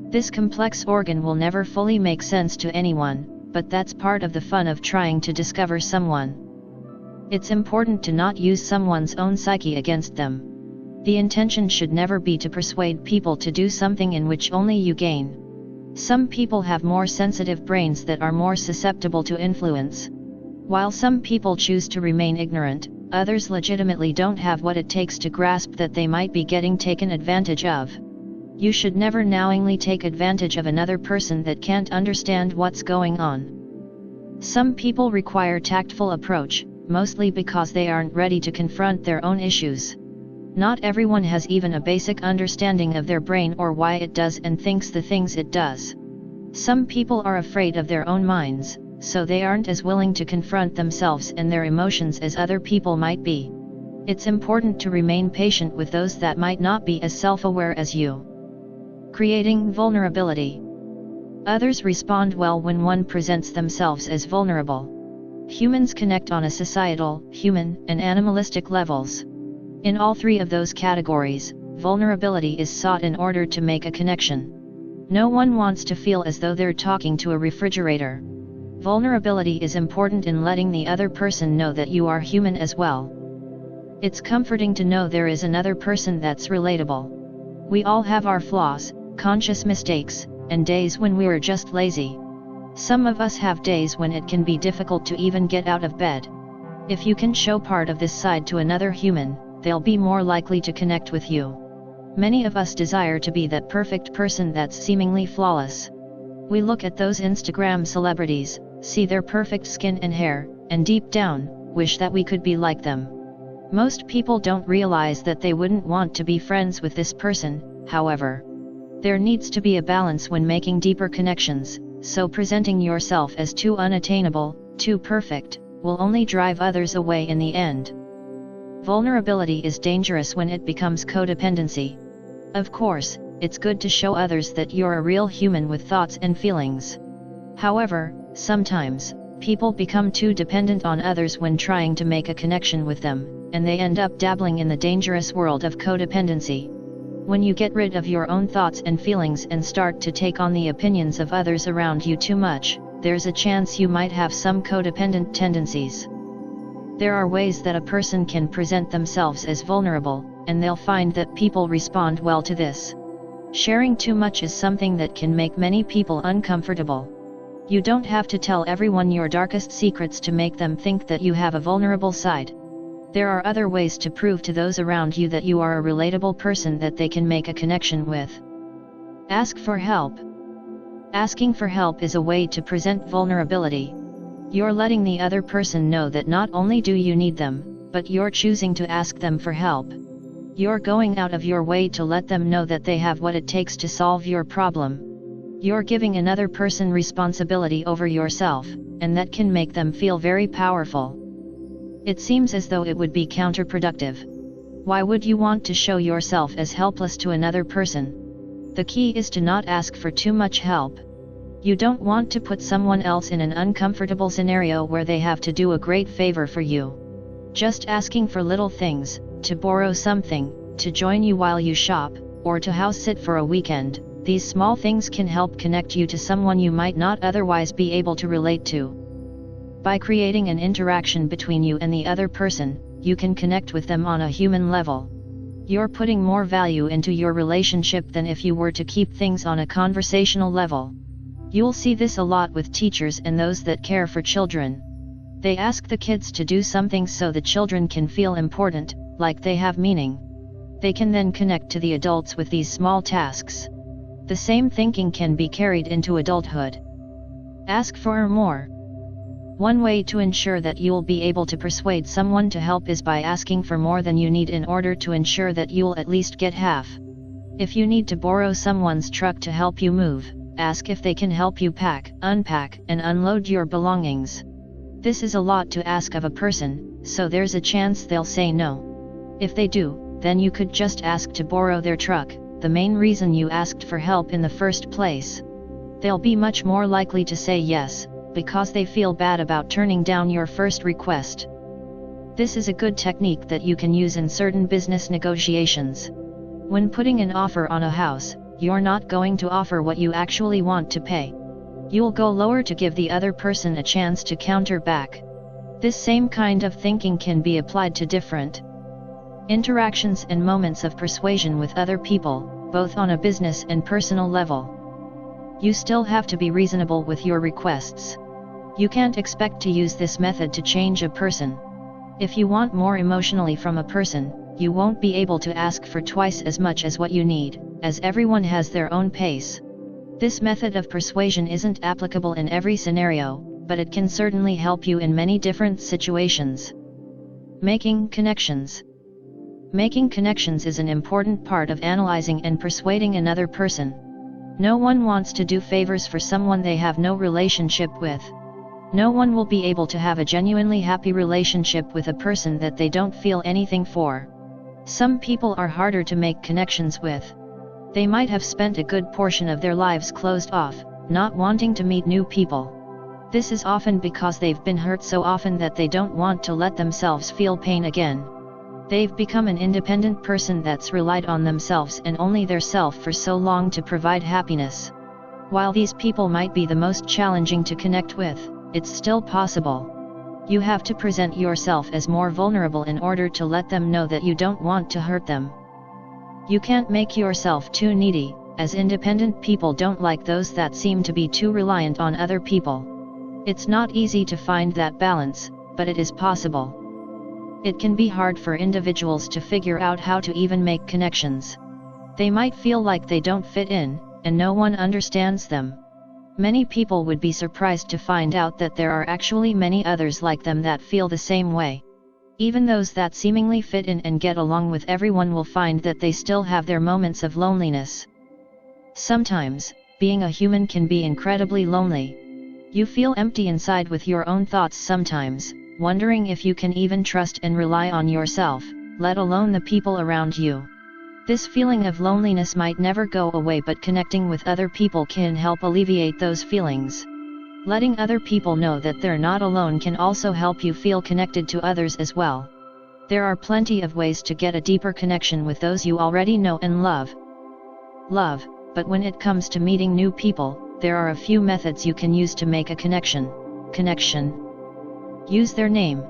This complex organ will never fully make sense to anyone, but that's part of the fun of trying to discover someone. It's important to not use someone's own psyche against them. The intention should never be to persuade people to do something in which only you gain. Some people have more sensitive brains that are more susceptible to influence. While some people choose to remain ignorant, others legitimately don't have what it takes to grasp that they might be getting taken advantage of. You should never knowingly take advantage of another person that can't understand what's going on. Some people require tactful approach, mostly because they aren't ready to confront their own issues. Not everyone has even a basic understanding of their brain or why it does and thinks the things it does. Some people are afraid of their own minds, so they aren't as willing to confront themselves and their emotions as other people might be. It's important to remain patient with those that might not be as self-aware as you. Creating vulnerability. Others respond well when one presents themselves as vulnerable. Humans connect on a societal, human, and animalistic levels. In all three of those categories, vulnerability is sought in order to make a connection. No one wants to feel as though they're talking to a refrigerator. Vulnerability is important in letting the other person know that you are human as well. It's comforting to know there is another person that's relatable. We all have our flaws, conscious mistakes, and days when we're just lazy. Some of us have days when it can be difficult to even get out of bed. If you can show part of this side to another human, they'll be more likely to connect with you. Many of us desire to be that perfect person that's seemingly flawless. We look at those Instagram celebrities, see their perfect skin and hair, and deep down, wish that we could be like them. Most people don't realize that they wouldn't want to be friends with this person, however. There needs to be a balance when making deeper connections, so presenting yourself as too unattainable, too perfect, will only drive others away in the end. Vulnerability is dangerous when it becomes codependency. Of course, it's good to show others that you're a real human with thoughts and feelings. However, sometimes, people become too dependent on others when trying to make a connection with them, and they end up dabbling in the dangerous world of codependency. When you get rid of your own thoughts and feelings and start to take on the opinions of others around you too much, there's a chance you might have some codependent tendencies. There are ways that a person can present themselves as vulnerable, and they'll find that people respond well to this. Sharing too much is something that can make many people uncomfortable. You don't have to tell everyone your darkest secrets to make them think that you have a vulnerable side. There are other ways to prove to those around you that you are a relatable person that they can make a connection with. Ask for help. Asking for help is a way to present vulnerability. You're letting the other person know that not only do you need them, but you're choosing to ask them for help. You're going out of your way to let them know that they have what it takes to solve your problem. You're giving another person responsibility over yourself, and that can make them feel very powerful. It seems as though it would be counterproductive. Why would you want to show yourself as helpless to another person? The key is to not ask for too much help. You don't want to put someone else in an uncomfortable scenario where they have to do a great favor for you. Just asking for little things, to borrow something, to join you while you shop, or to house sit for a weekend, these small things can help connect you to someone you might not otherwise be able to relate to. By creating an interaction between you and the other person, you can connect with them on a human level. You're putting more value into your relationship than if you were to keep things on a conversational level. You'll see this a lot with teachers and those that care for children. They ask the kids to do something so the children can feel important, like they have meaning. They can then connect to the adults with these small tasks. The same thinking can be carried into adulthood. Ask for more. One way to ensure that you'll be able to persuade someone to help is by asking for more than you need in order to ensure that you'll at least get half. If you need to borrow someone's truck to help you move, ask if they can help you pack, unpack, and unload your belongings. This is a lot to ask of a person, so there's a chance they'll say no. If they do, then you could just ask to borrow their truck, the main reason you asked for help in the first place. They'll be much more likely to say yes, because they feel bad about turning down your first request. This is a good technique that you can use in certain business negotiations. When putting an offer on a house, you're not going to offer what you actually want to pay. You'll go lower to give the other person a chance to counter back. This same kind of thinking can be applied to different interactions and moments of persuasion with other people, both on a business and personal level. You still have to be reasonable with your requests. You can't expect to use this method to change a person. If you want more emotionally from a person, you won't be able to ask for twice as much as what you need, as everyone has their own pace. This method of persuasion isn't applicable in every scenario, but it can certainly help you in many different situations. Making connections. Making connections is an important part of analyzing and persuading another person. No one wants to do favors for someone they have no relationship with. No one will be able to have a genuinely happy relationship with a person that they don't feel anything for. Some people are harder to make connections with. They might have spent a good portion of their lives closed off, not wanting to meet new people. This is often because they've been hurt so often that they don't want to let themselves feel pain again. They've become an independent person that's relied on themselves and only their self for so long to provide happiness. While these people might be the most challenging to connect with, it's still possible. You have to present yourself as more vulnerable in order to let them know that you don't want to hurt them. You can't make yourself too needy, as independent people don't like those that seem to be too reliant on other people. It's not easy to find that balance, but it is possible. It can be hard for individuals to figure out how to even make connections. They might feel like they don't fit in, and no one understands them. Many people would be surprised to find out that there are actually many others like them that feel the same way. Even those that seemingly fit in and get along with everyone will find that they still have their moments of loneliness. Sometimes, being a human can be incredibly lonely. You feel empty inside with your own thoughts sometimes, wondering if you can even trust and rely on yourself, let alone the people around you. This feeling of loneliness might never go away, but connecting with other people can help alleviate those feelings. Letting other people know that they're not alone can also help you feel connected to others as well. There are plenty of ways to get a deeper connection with those you already know and love. But when it comes to meeting new people, there are a few methods you can use to make a connection. Use their name.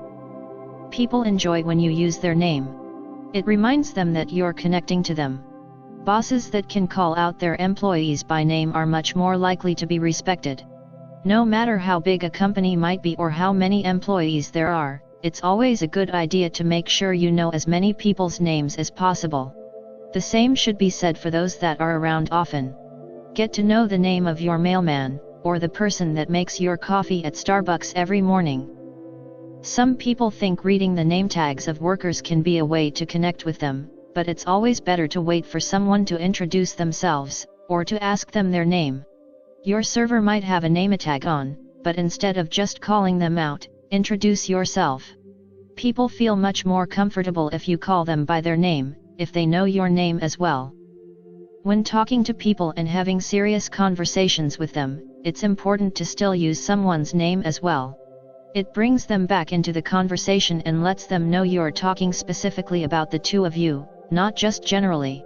People enjoy when you use their name. It reminds them that you're connecting to them. Bosses that can call out their employees by name are much more likely to be respected. No matter how big a company might be or how many employees there are, it's always a good idea to make sure you know as many people's names as possible. The same should be said for those that are around often. Get to know the name of your mailman, or the person that makes your coffee at Starbucks every morning. Some people think reading the name tags of workers can be a way to connect with them, but it's always better to wait for someone to introduce themselves, or to ask them their name. Your server might have a name tag on, but instead of just calling them out, introduce yourself. People feel much more comfortable if you call them by their name, if they know your name as well. When talking to people and having serious conversations with them, it's important to still use someone's name as well. It brings them back into the conversation and lets them know you're talking specifically about the two of you, not just generally.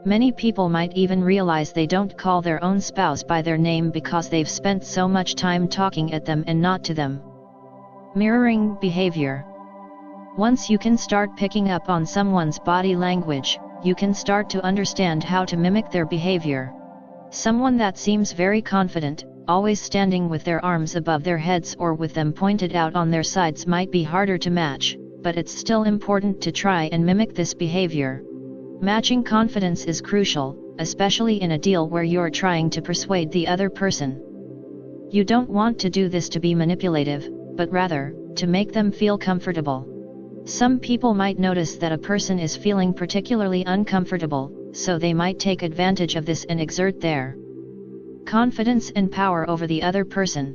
Many people might even realize they don't call their own spouse by their name because they've spent so much time talking at them and not to them. Mirroring behavior. Once you can start picking up on someone's body language, you can start to understand how to mimic their behavior. Someone that seems very confident, always standing with their arms above their heads or with them pointed out on their sides might be harder to match, but it's still important to try and mimic this behavior. Matching confidence is crucial, especially in a deal where you're trying to persuade the other person. You don't want to do this to be manipulative, but rather, to make them feel comfortable. Some people might notice that a person is feeling particularly uncomfortable, so they might take advantage of this and exert their confidence and power over the other person.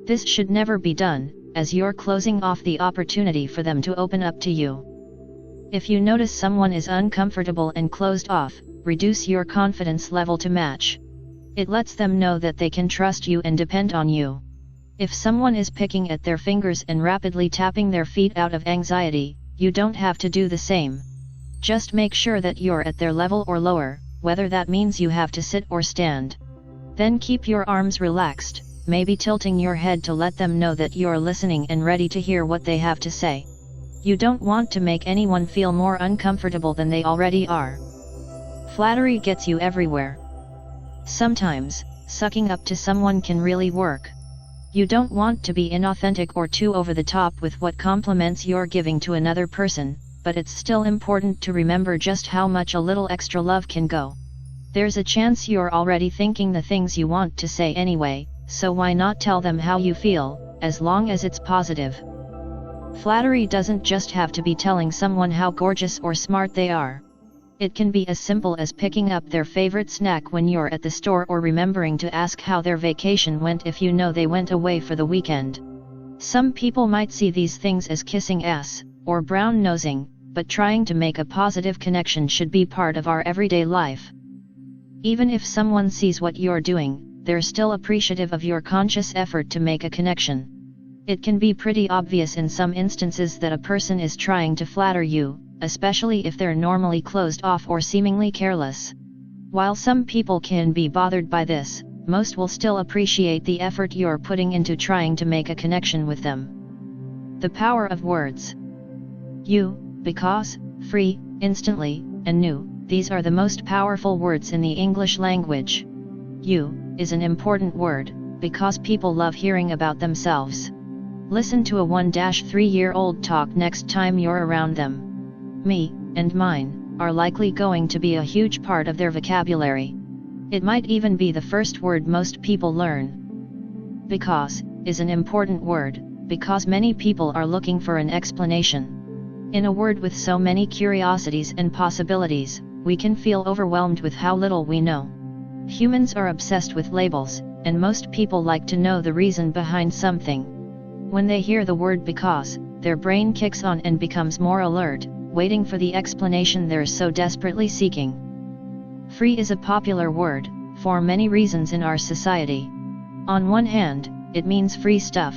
This should never be done, as you're closing off the opportunity for them to open up to you. If you notice someone is uncomfortable and closed off, reduce your confidence level to match. It lets them know that they can trust you and depend on you. If someone is picking at their fingers and rapidly tapping their feet out of anxiety, you don't have to do the same. Just make sure that you're at their level or lower, whether that means you have to sit or stand. Then keep your arms relaxed, maybe tilting your head to let them know that you're listening and ready to hear what they have to say. You don't want to make anyone feel more uncomfortable than they already are. Flattery gets you everywhere. Sometimes, sucking up to someone can really work. You don't want to be inauthentic or too over the top with what compliments you're giving to another person, but it's still important to remember just how much a little extra love can go. There's a chance you're already thinking the things you want to say anyway, so why not tell them how you feel, as long as it's positive. Flattery doesn't just have to be telling someone how gorgeous or smart they are. It can be as simple as picking up their favorite snack when you're at the store or remembering to ask how their vacation went if you know they went away for the weekend. Some people might see these things as kissing ass, or brown-nosing, but trying to make a positive connection should be part of our everyday life. Even if someone sees what you're doing, they're still appreciative of your conscious effort to make a connection. It can be pretty obvious in some instances that a person is trying to flatter you, especially if they're normally closed off or seemingly careless. While some people can be bothered by this, most will still appreciate the effort you're putting into trying to make a connection with them. The power of words. You, because, free, instantly, and new, these are the most powerful words in the English language. You is an important word, because people love hearing about themselves. Listen to a 1-3-year-old talk next time you're around them. Me, and mine, are likely going to be a huge part of their vocabulary. It might even be the first word most people learn. Because is an important word, because many people are looking for an explanation. In a word with so many curiosities and possibilities, we can feel overwhelmed with how little we know. Humans are obsessed with labels, and most people like to know the reason behind something. When they hear the word because, their brain kicks on and becomes more alert, waiting for the explanation they're so desperately seeking. Free is a popular word, for many reasons in our society. On one hand, it means free stuff.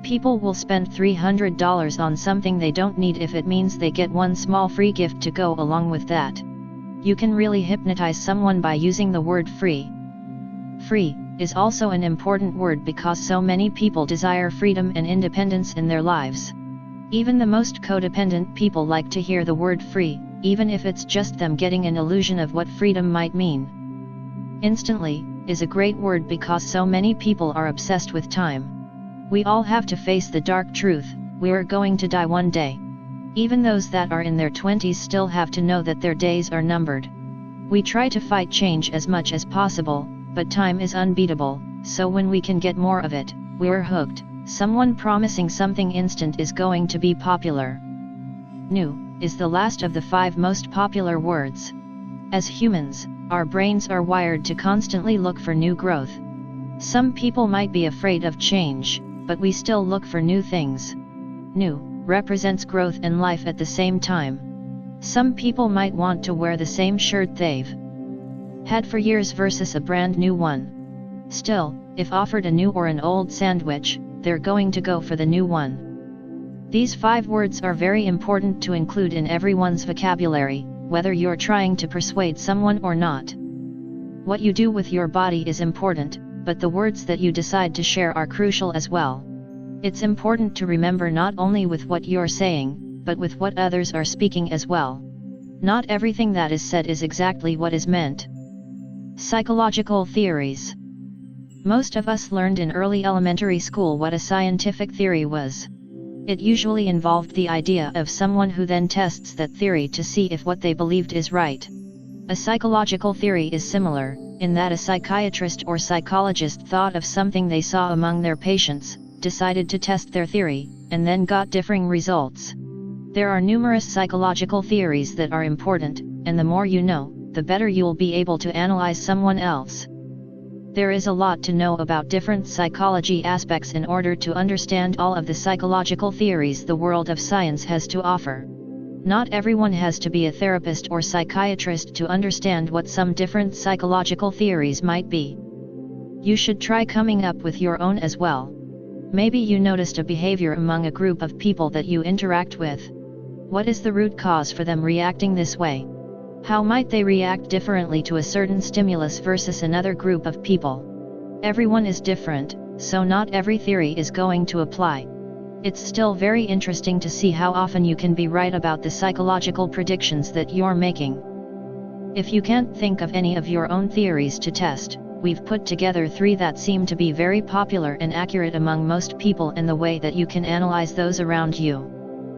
People will spend $300 on something they don't need if it means they get one small free gift to go along with that. You can really hypnotize someone by using the word free. Free is also an important word because so many people desire freedom and independence in their lives. Even the most codependent people like to hear the word free, even if it's just them getting an illusion of what freedom might mean. Instantly is a great word because so many people are obsessed with time. We all have to face the dark truth, we're going to die one day. Even those that are in their 20s still have to know that their days are numbered. We try to fight change as much as possible, but time is unbeatable, so when we can get more of it, we're hooked. Someone promising something instant is going to be popular. New is the last of the 5 most popular words. As humans, our brains are wired to constantly look for new growth. Some people might be afraid of change, but we still look for new things. New represents growth and life at the same time. Some people might want to wear the same shirt they've had for years versus a brand new one. Still, if offered a new or an old sandwich, they're going to go for the new one. These 5 words are very important to include in everyone's vocabulary, whether you're trying to persuade someone or not. What you do with your body is important, but the words that you decide to share are crucial as well. It's important to remember not only with what you're saying, but with what others are speaking as well. Not everything that is said is exactly what is meant. Psychological theories. Most of us learned in early elementary school what a scientific theory was. It usually involved the idea of someone who then tests that theory to see if what they believed is right. A psychological theory is similar, in that a psychiatrist or psychologist thought of something they saw among their patients, decided to test their theory, and then got differing results. There are numerous psychological theories that are important, and the more you know, the better you'll be able to analyze someone else. There is a lot to know about different psychology aspects in order to understand all of the psychological theories the world of science has to offer. Not everyone has to be a therapist or psychiatrist to understand what some different psychological theories might be. You should try coming up with your own as well. Maybe you noticed a behavior among a group of people that you interact with. What is the root cause for them reacting this way? How might they react differently to a certain stimulus versus another group of people? Everyone is different, so not every theory is going to apply. It's still very interesting to see how often you can be right about the psychological predictions that you're making. If you can't think of any of your own theories to test, we've put together 3 that seem to be very popular and accurate among most people in the way that you can analyze those around you.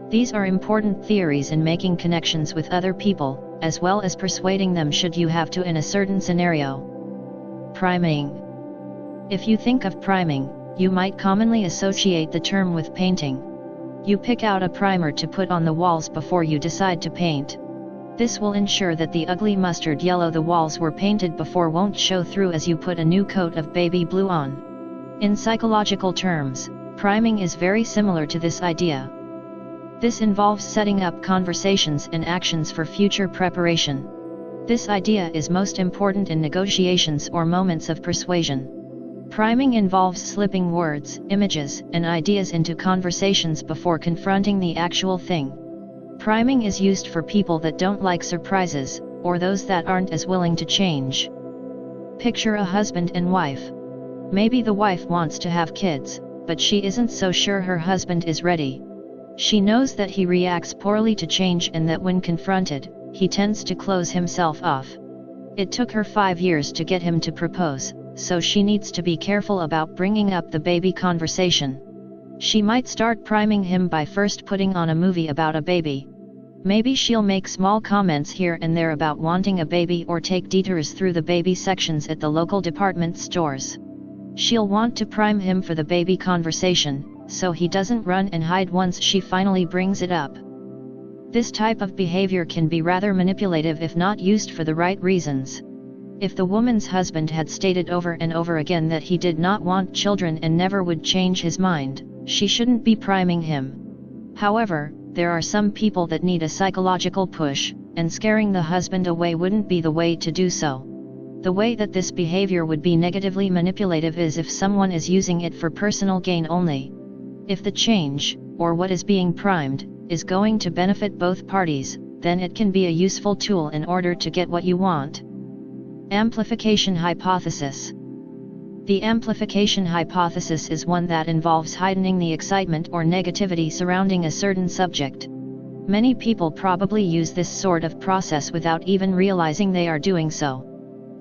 These are important theories in making connections with other people, as well as persuading them should you have to in a certain scenario. Priming. If you think of priming, you might commonly associate the term with painting. You pick out a primer to put on the walls before you decide to paint. This will ensure that the ugly mustard yellow the walls were painted before won't show through as you put a new coat of baby blue on. In psychological terms, priming is very similar to this idea. This involves setting up conversations and actions for future preparation. This idea is most important in negotiations or moments of persuasion. Priming involves slipping words, images, and ideas into conversations before confronting the actual thing. Priming is used for people that don't like surprises, or those that aren't as willing to change. Picture a husband and wife. Maybe the wife wants to have kids, but she isn't so sure her husband is ready. She knows that he reacts poorly to change and that when confronted, he tends to close himself off. It took her 5 years to get him to propose, so she needs to be careful about bringing up the baby conversation. She might start priming him by first putting on a movie about a baby. Maybe she'll make small comments here and there about wanting a baby or take detours through the baby sections at the local department stores. She'll want to prime him for the baby conversation, so he doesn't run and hide once she finally brings it up. This type of behavior can be rather manipulative if not used for the right reasons. If the woman's husband had stated over and over again that he did not want children and never would change his mind, she shouldn't be priming him. However, there are some people that need a psychological push, and scaring the husband away wouldn't be the way to do so. The way that this behavior would be negatively manipulative is if someone is using it for personal gain only. If the change, or what is being primed, is going to benefit both parties, then it can be a useful tool in order to get what you want. Amplification Hypothesis. The amplification hypothesis is one that involves heightening the excitement or negativity surrounding a certain subject. Many people probably use this sort of process without even realizing they are doing so.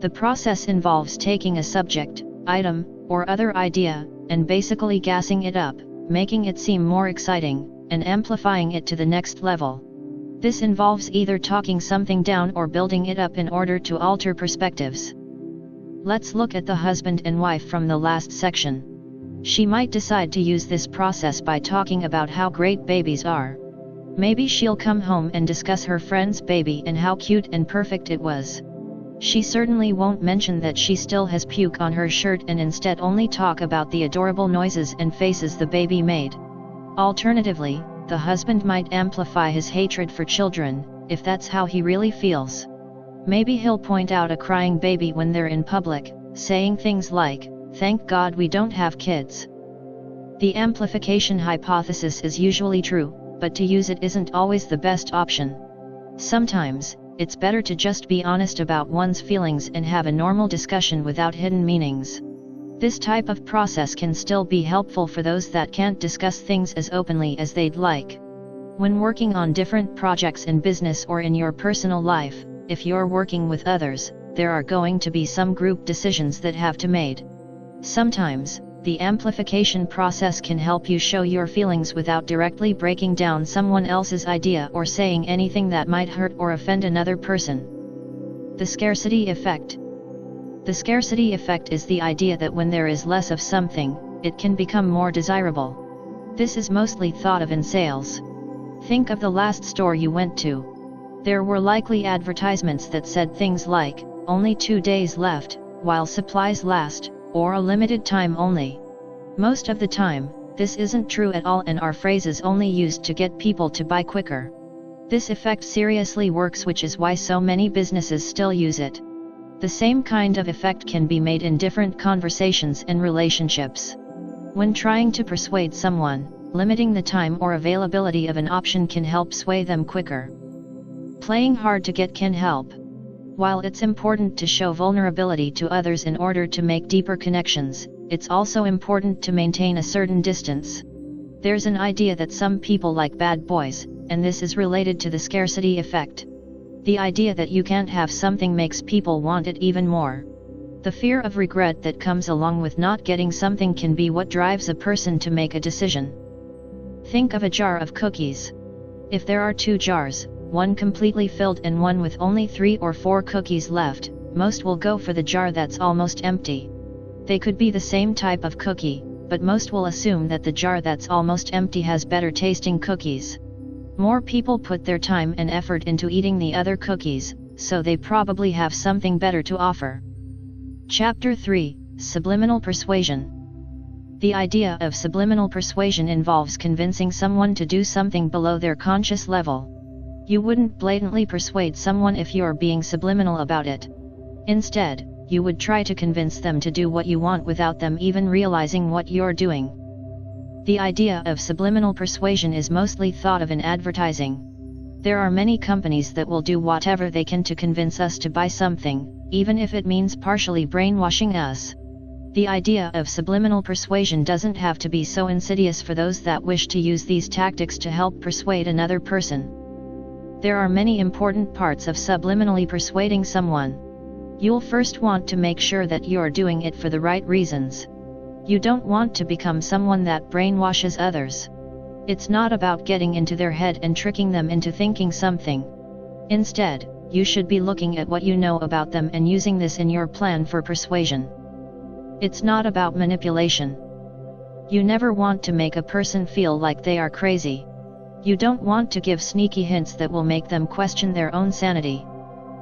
The process involves taking a subject, item, or other idea, and basically gassing it up, making it seem more exciting, and amplifying it to the next level. This involves either talking something down or building it up in order to alter perspectives. Let's look at the husband and wife from the last section. She might decide to use this process by talking about how great babies are. Maybe she'll come home and discuss her friend's baby and how cute and perfect it was. She certainly won't mention that she still has puke on her shirt and instead only talk about the adorable noises and faces the baby made. Alternatively, the husband might amplify his hatred for children, if that's how he really feels. Maybe he'll point out a crying baby when they're in public, saying things like, "Thank God we don't have kids." The amplification hypothesis is usually true, but to use it isn't always the best option. Sometimes, it's better to just be honest about one's feelings and have a normal discussion without hidden meanings. This type of process can still be helpful for those that can't discuss things as openly as they'd like. When working on different projects in business or in your personal life, if you're working with others, there are going to be some group decisions that have to be made. Sometimes, the amplification process can help you show your feelings without directly breaking down someone else's idea or saying anything that might hurt or offend another person. The scarcity effect. The scarcity effect is the idea that when there is less of something, it can become more desirable. This is mostly thought of in sales. Think of the last store you went to. There were likely advertisements that said things like, "Only 2 days left, while supplies last," or "a limited time only." Most of the time, this isn't true at all and are phrases only used to get people to buy quicker. This effect seriously works, which is why so many businesses still use it. The same kind of effect can be made in different conversations and relationships. When trying to persuade someone, limiting the time or availability of an option can help sway them quicker. Playing hard to get can help. While it's important to show vulnerability to others in order to make deeper connections, it's also important to maintain a certain distance. There's an idea that some people like bad boys, and this is related to the scarcity effect. The idea that you can't have something makes people want it even more. The fear of regret that comes along with not getting something can be what drives a person to make a decision. Think of a jar of cookies. If there are 2 jars, one completely filled and one with only 3 or 4 cookies left, most will go for the jar that's almost empty. They could be the same type of cookie, but most will assume that the jar that's almost empty has better tasting cookies. More people put their time and effort into eating the other cookies, so they probably have something better to offer. Chapter 3: Subliminal Persuasion. The idea of subliminal persuasion involves convincing someone to do something below their conscious level. You wouldn't blatantly persuade someone if you're being subliminal about it. Instead, you would try to convince them to do what you want without them even realizing what you're doing. The idea of subliminal persuasion is mostly thought of in advertising. There are many companies that will do whatever they can to convince us to buy something, even if it means partially brainwashing us. The idea of subliminal persuasion doesn't have to be so insidious for those that wish to use these tactics to help persuade another person. There are many important parts of subliminally persuading someone. You'll first want to make sure that you're doing it for the right reasons. You don't want to become someone that brainwashes others. It's not about getting into their head and tricking them into thinking something. Instead, you should be looking at what you know about them and using this in your plan for persuasion. It's not about manipulation. You never want to make a person feel like they are crazy. You don't want to give sneaky hints that will make them question their own sanity.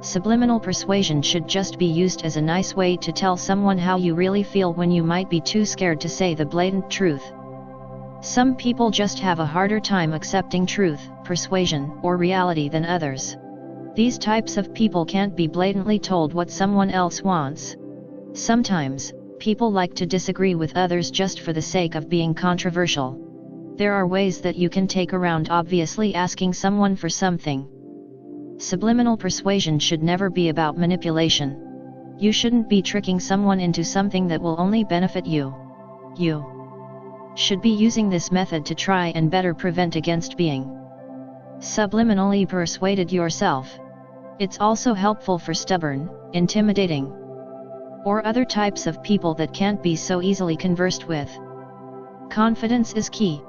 Subliminal persuasion should just be used as a nice way to tell someone how you really feel when you might be too scared to say the blatant truth. Some people just have a harder time accepting truth, persuasion, or reality than others. These types of people can't be blatantly told what someone else wants. Sometimes, people like to disagree with others just for the sake of being controversial. There are ways that you can take around obviously asking someone for something. Subliminal persuasion should never be about manipulation. You shouldn't be tricking someone into something that will only benefit you. You should be using this method to try and better prevent against being subliminally persuaded yourself. It's also helpful for stubborn, intimidating, or other types of people that can't be so easily conversed with. Confidence is key.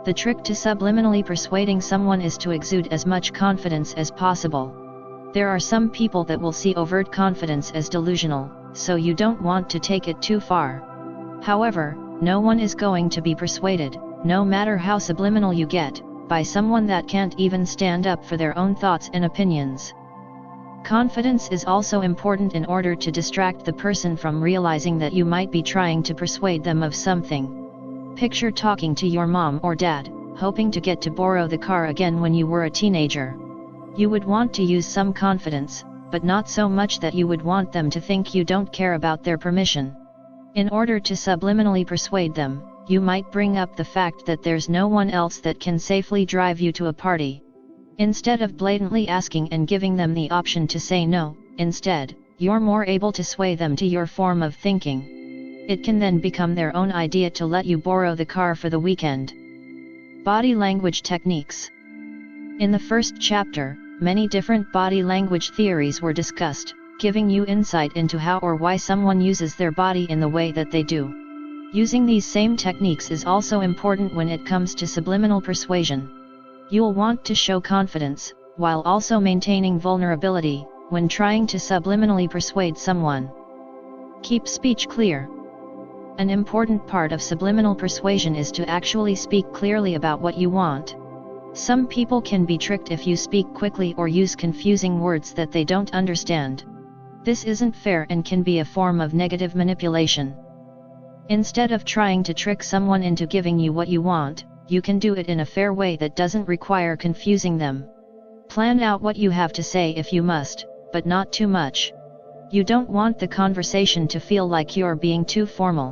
The trick to subliminally persuading someone is to exude as much confidence as possible. There are some people that will see overt confidence as delusional, so you don't want to take it too far. However, no one is going to be persuaded, no matter how subliminal you get, by someone that can't even stand up for their own thoughts and opinions. Confidence is also important in order to distract the person from realizing that you might be trying to persuade them of something. Picture talking to your mom or dad, hoping to get to borrow the car again when you were a teenager. You would want to use some confidence, but not so much that you would want them to think you don't care about their permission. In order to subliminally persuade them, you might bring up the fact that there's no one else that can safely drive you to a party. Instead of blatantly asking and giving them the option to say no, instead, you're more able to sway them to your form of thinking. It can then become their own idea to let you borrow the car for the weekend. Body language techniques. In the first chapter, many different body language theories were discussed. giving you insight into how or why someone uses their body in the way that they do. Using these same techniques is also important when it comes to subliminal persuasion. You'll want to show confidence, while also maintaining vulnerability, when trying to subliminally persuade someone. Keep speech clear. An important part of subliminal persuasion is to actually speak clearly about what you want. Some people can be tricked if you speak quickly or use confusing words that they don't understand. This isn't fair and can be a form of negative manipulation. Instead of trying to trick someone into giving you what you want, you can do it in a fair way that doesn't require confusing them. Plan out what you have to say if you must, but not too much. You don't want the conversation to feel like you're being too formal.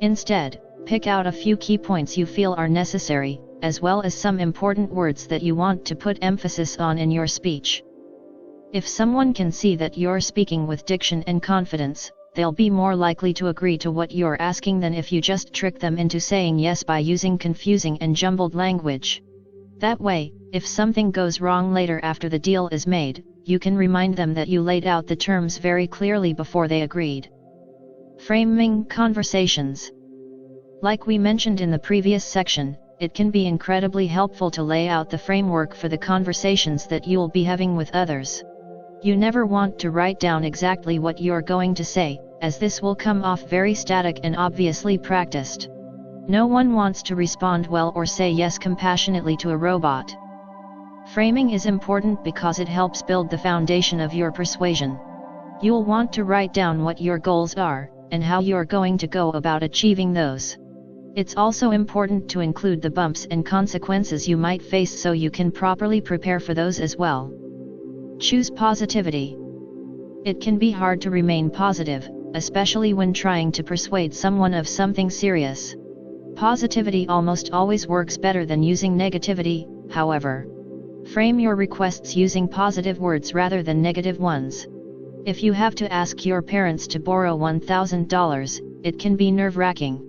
Instead, pick out a few key points you feel are necessary, as well as some important words that you want to put emphasis on in your speech. If someone can see that you're speaking with diction and confidence, they'll be more likely to agree to what you're asking than if you just trick them into saying yes by using confusing and jumbled language. That way, if something goes wrong later after the deal is made, you can remind them that you laid out the terms very clearly before they agreed. Framing conversations. Like we mentioned in the previous section, it can be incredibly helpful to lay out the framework for the conversations that you'll be having with others. You never want to write down exactly what you're going to say, as this will come off very static and obviously practiced. No one wants to respond well or say yes compassionately to a robot. Framing is important because it helps build the foundation of your persuasion. You'll want to write down what your goals are, and how you're going to go about achieving those. It's also important to include the bumps and consequences you might face so you can properly prepare for those as well. Choose positivity. It can be hard to remain positive, especially when trying to persuade someone of something serious. Positivity almost always works better than using negativity, however. Frame your requests using positive words rather than negative ones. If you have to ask your parents to borrow $1,000, it can be nerve-wracking.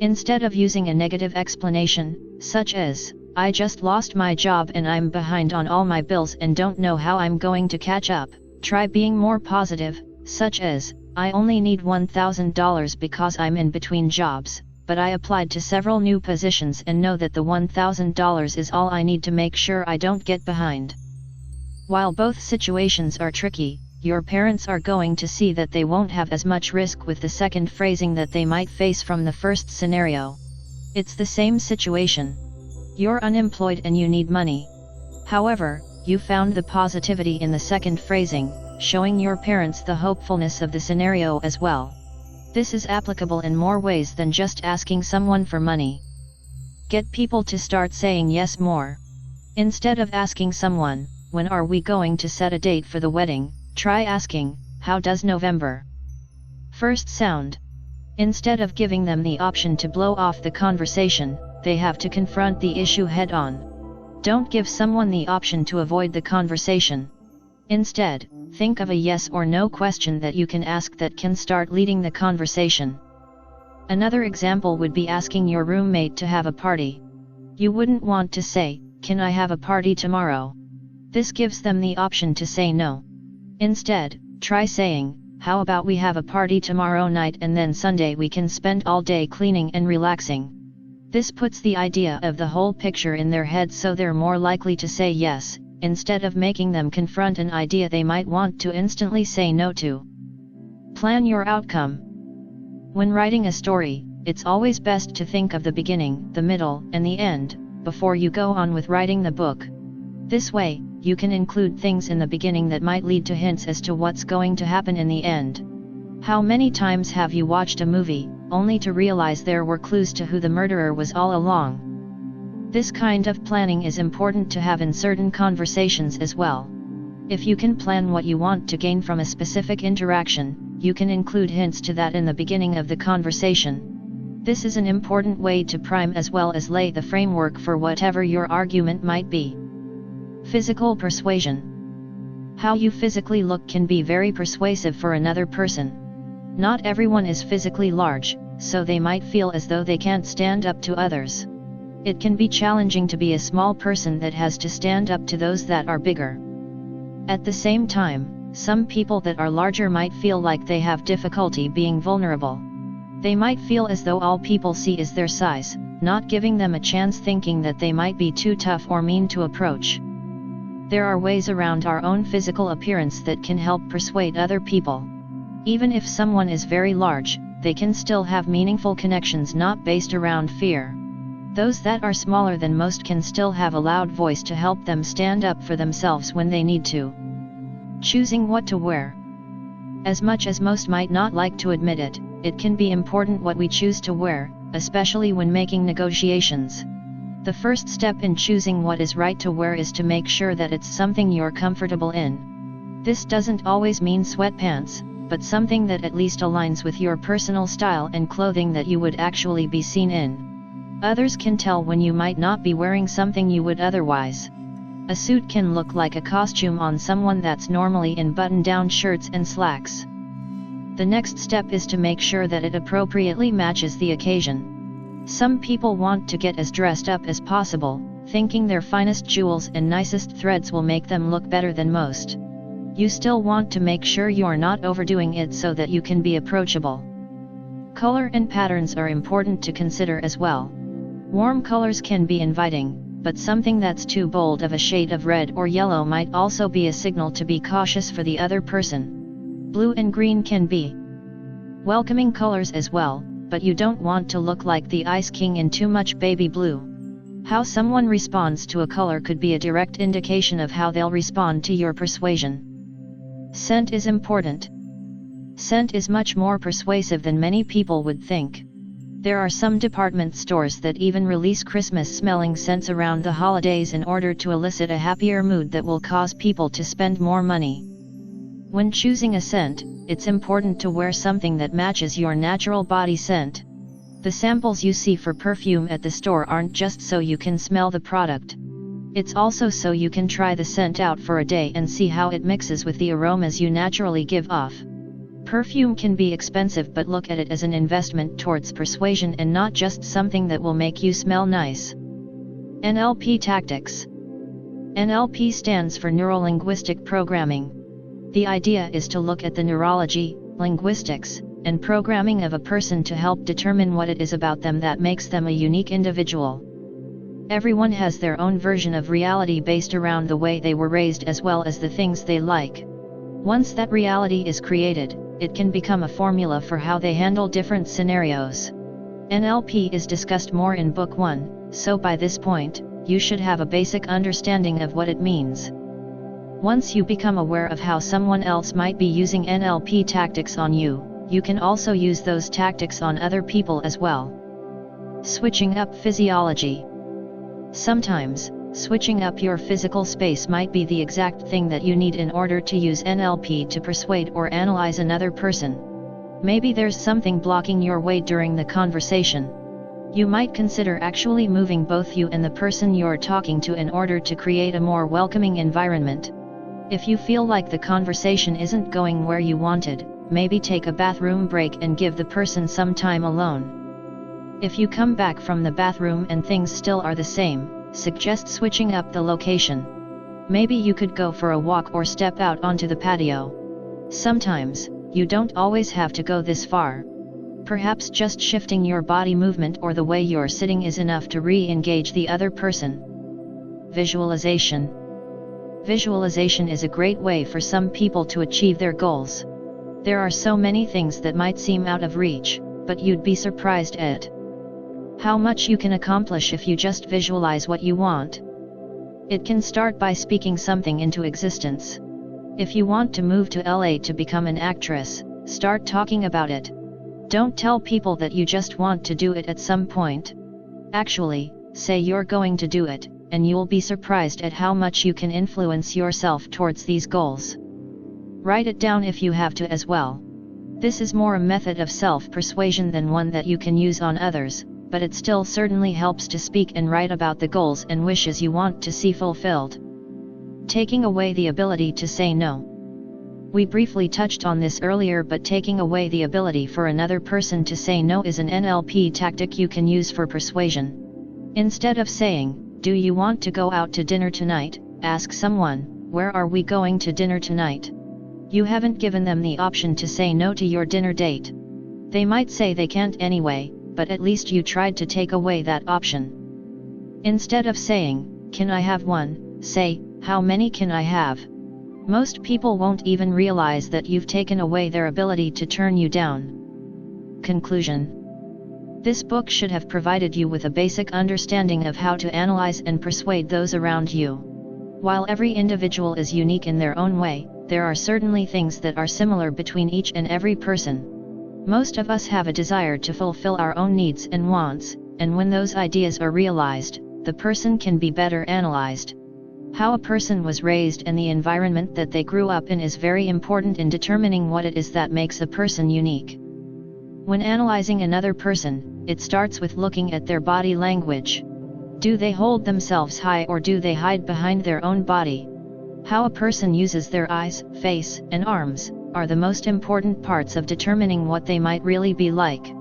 Instead of using a negative explanation, such as, "I just lost my job and I'm behind on all my bills and don't know how I'm going to catch up," try being more positive, such as, "I only need $1,000 because I'm in between jobs, but I applied to several new positions and know that the $1,000 is all I need to make sure I don't get behind." While both situations are tricky, your parents are going to see that they won't have as much risk with the second phrasing that they might face from the first scenario. It's the same situation. You're unemployed and you need money. However, you found the positivity in the second phrasing, showing your parents the hopefulness of the scenario as well. This is applicable in more ways than just asking someone for money. Get people to start saying yes more. Instead of asking someone, "When are we going to set a date for the wedding?" try asking, "How does November 1st sound?" Instead of giving them the option to blow off the conversation, they have to confront the issue head-on. Don't give someone the option to avoid the conversation. Instead, think of a yes or no question that you can ask that can start leading the conversation. Another example would be asking your roommate to have a party. You wouldn't want to say, "Can I have a party tomorrow?" This gives them the option to say no. Instead, try saying, "How about we have a party tomorrow night and then Sunday we can spend all day cleaning and relaxing?" This puts the idea of the whole picture in their head so they're more likely to say yes, instead of making them confront an idea they might want to instantly say no to. Plan your outcome. When writing a story, it's always best to think of the beginning, the middle, and the end, before you go on with writing the book. This way, you can include things in the beginning that might lead to hints as to what's going to happen in the end. How many times have you watched a movie, only to realize there were clues to who the murderer was all along? This kind of planning is important to have in certain conversations as well. If you can plan what you want to gain from a specific interaction, you can include hints to that in the beginning of the conversation. This is an important way to prime as well as lay the framework for whatever your argument might be. Physical persuasion. How you physically look can be very persuasive for another person. Not everyone is physically large, so they might feel as though they can't stand up to others. It can be challenging to be a small person that has to stand up to those that are bigger. At the same time, Some people that are larger might feel like they have difficulty being vulnerable. They might feel as though all people see is their size, not giving them a chance, thinking that they might be too tough or mean to approach. There are ways around our own physical appearance that can help persuade other people. Even if someone is very large, they can still have meaningful connections not based around fear. Those that are smaller than most can still have a loud voice to help them stand up for themselves when they need to. Choosing what to wear. As much as most might not like to admit it, it can be important what we choose to wear, especially when making negotiations. The first step in choosing what is right to wear is to make sure that it's something you're comfortable in. This doesn't always mean sweatpants, but something that at least aligns with your personal style and clothing that you would actually be seen in. Others can tell when you might not be wearing something you would otherwise. A suit can look like a costume on someone that's normally in button-down shirts and slacks. The next step is to make sure that it appropriately matches the occasion. Some people want to get as dressed up as possible, thinking their finest jewels and nicest threads will make them look better than most. You still want to make sure you're not overdoing it so that you can be approachable. Color and patterns are important to consider as well. Warm colors can be inviting, but something that's too bold of a shade of red or yellow might also be a signal to be cautious for the other person. Blue and green can be welcoming colors as well, but you don't want to look like the Ice King in too much baby blue. How someone responds to a color could be a direct indication of how they'll respond to your persuasion. Scent is important. Scent is much more persuasive than many people would think. There are some department stores that even release Christmas-smelling scents around the holidays in order to elicit a happier mood that will cause people to spend more money. When choosing a scent, it's important to wear something that matches your natural body scent. The samples you see for perfume at the store aren't just so you can smell the product. It's also so you can try the scent out for a day and see how it mixes with the aromas you naturally give off. Perfume can be expensive, but look at it as an investment towards persuasion and not just something that will make you smell nice. Nlp Tactics. NLP stands for Neuro-Linguistic Programming. The idea is to look at the neurology, linguistics, and programming of a person to help determine what it is about them that makes them a unique individual. Everyone has their own version of reality based around the way they were raised as well as the things they like. Once that reality is created, it can become a formula for how they handle different scenarios. NLP is discussed more in Book 1, so by this point, you should have a basic understanding of what it means. Once you become aware of how someone else might be using NLP tactics on you, you can also use those tactics on other people as well. Switching up physiology. Sometimes, switching up your physical space might be the exact thing that you need in order to use NLP to persuade or analyze another person. Maybe there's something blocking your way during the conversation. You might consider actually moving both you and the person you're talking to in order to create a more welcoming environment. If you feel like the conversation isn't going where you wanted, maybe take a bathroom break and give the person some time alone. If you come back from the bathroom and things still are the same, suggest switching up the location. Maybe you could go for a walk or step out onto the patio. Sometimes, you don't always have to go this far. Perhaps just shifting your body movement or the way you're sitting is enough to re-engage the other person. Visualization. Visualization is a great way for some people to achieve their goals. There are so many things that might seem out of reach, but you'd be surprised at how much you can accomplish if you just visualize what you want. It can start by speaking something into existence. If you want to move to LA to become an actress, start talking about it. Don't tell people that you just want to do it at some point. Actually, say you're going to do it, and you'll be surprised at how much you can influence yourself towards these goals. Write it down if you have to as well. This is more a method of self-persuasion than one that you can use on others, but it still certainly helps to speak and write about the goals and wishes you want to see fulfilled. Taking away the ability to say no. We briefly touched on this earlier, but taking away the ability for another person to say no is an NLP tactic you can use for persuasion. Instead of saying, "Do you want to go out to dinner tonight?" ask someone, "Where are we going to dinner tonight?" You haven't given them the option to say no to your dinner date. They might say they can't anyway, but at least you tried to take away that option. Instead of saying, "Can I have one?" say, "How many can I have?" Most people won't even realize that you've taken away their ability to turn you down. Conclusion. This book should have provided you with a basic understanding of how to analyze and persuade those around you. While every individual is unique in their own way, there are certainly things that are similar between each and every person. Most of us have a desire to fulfill our own needs and wants, and when those ideas are realized, the person can be better analyzed. How a person was raised and the environment that they grew up in is very important in determining what it is that makes a person unique. When analyzing another person, it starts with looking at their body language. Do they hold themselves high or do they hide behind their own body? How a person uses their eyes, face, and arms are the most important parts of determining what they might really be like.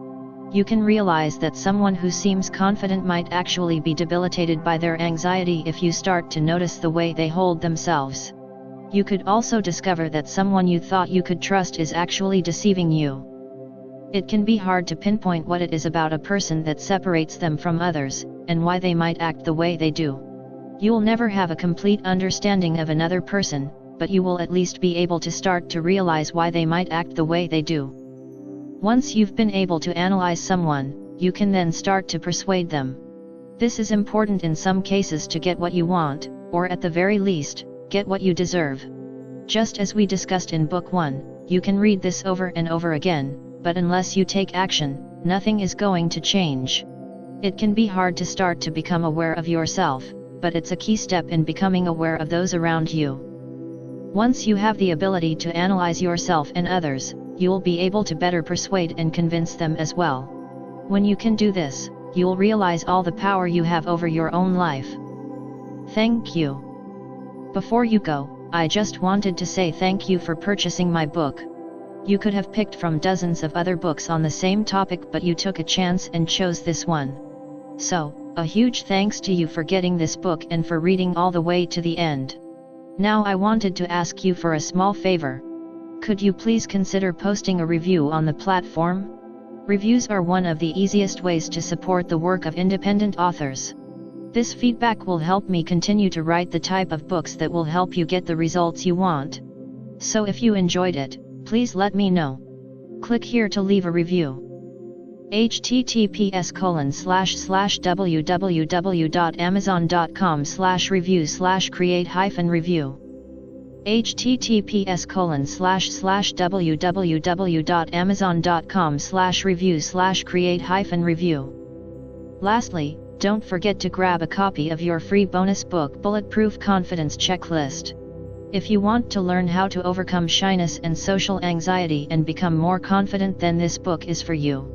You can realize that someone who seems confident might actually be debilitated by their anxiety if you start to notice the way they hold themselves. You could also discover that someone you thought you could trust is actually deceiving you. It can be hard to pinpoint what it is about a person that separates them from others, and why they might act the way they do. You'll never have a complete understanding of another person, but you will at least be able to start to realize why they might act the way they do. Once you've been able to analyze someone, you can then start to persuade them. This is important in some cases to get what you want, or at the very least, get what you deserve. Just as we discussed in Book 1, you can read this over and over again, but unless you take action, nothing is going to change. It can be hard to start to become aware of yourself, but it's a key step in becoming aware of those around you. Once you have the ability to analyze yourself and others, you'll be able to better persuade and convince them as well. When you can do this, you'll realize all the power you have over your own life. Thank you. Before you go, I just wanted to say thank you for purchasing my book. You could have picked from dozens of other books on the same topic, but you took a chance and chose this one. So, a huge thanks to you for getting this book and for reading all the way to the end. Now I wanted to ask you for a small favor. Could you please consider posting a review on the platform? Reviews are one of the easiest ways to support the work of independent authors. This feedback will help me continue to write the type of books that will help you get the results you want. So if you enjoyed it, please let me know. Click here to leave a review. https://www.amazon.com/review/create-review https://www.amazon.com/review/create-review. Lastly, don't forget to grab a copy of your free bonus book, Bulletproof Confidence Checklist. If you want to learn how to overcome shyness and social anxiety and become more confident, then this book is for you.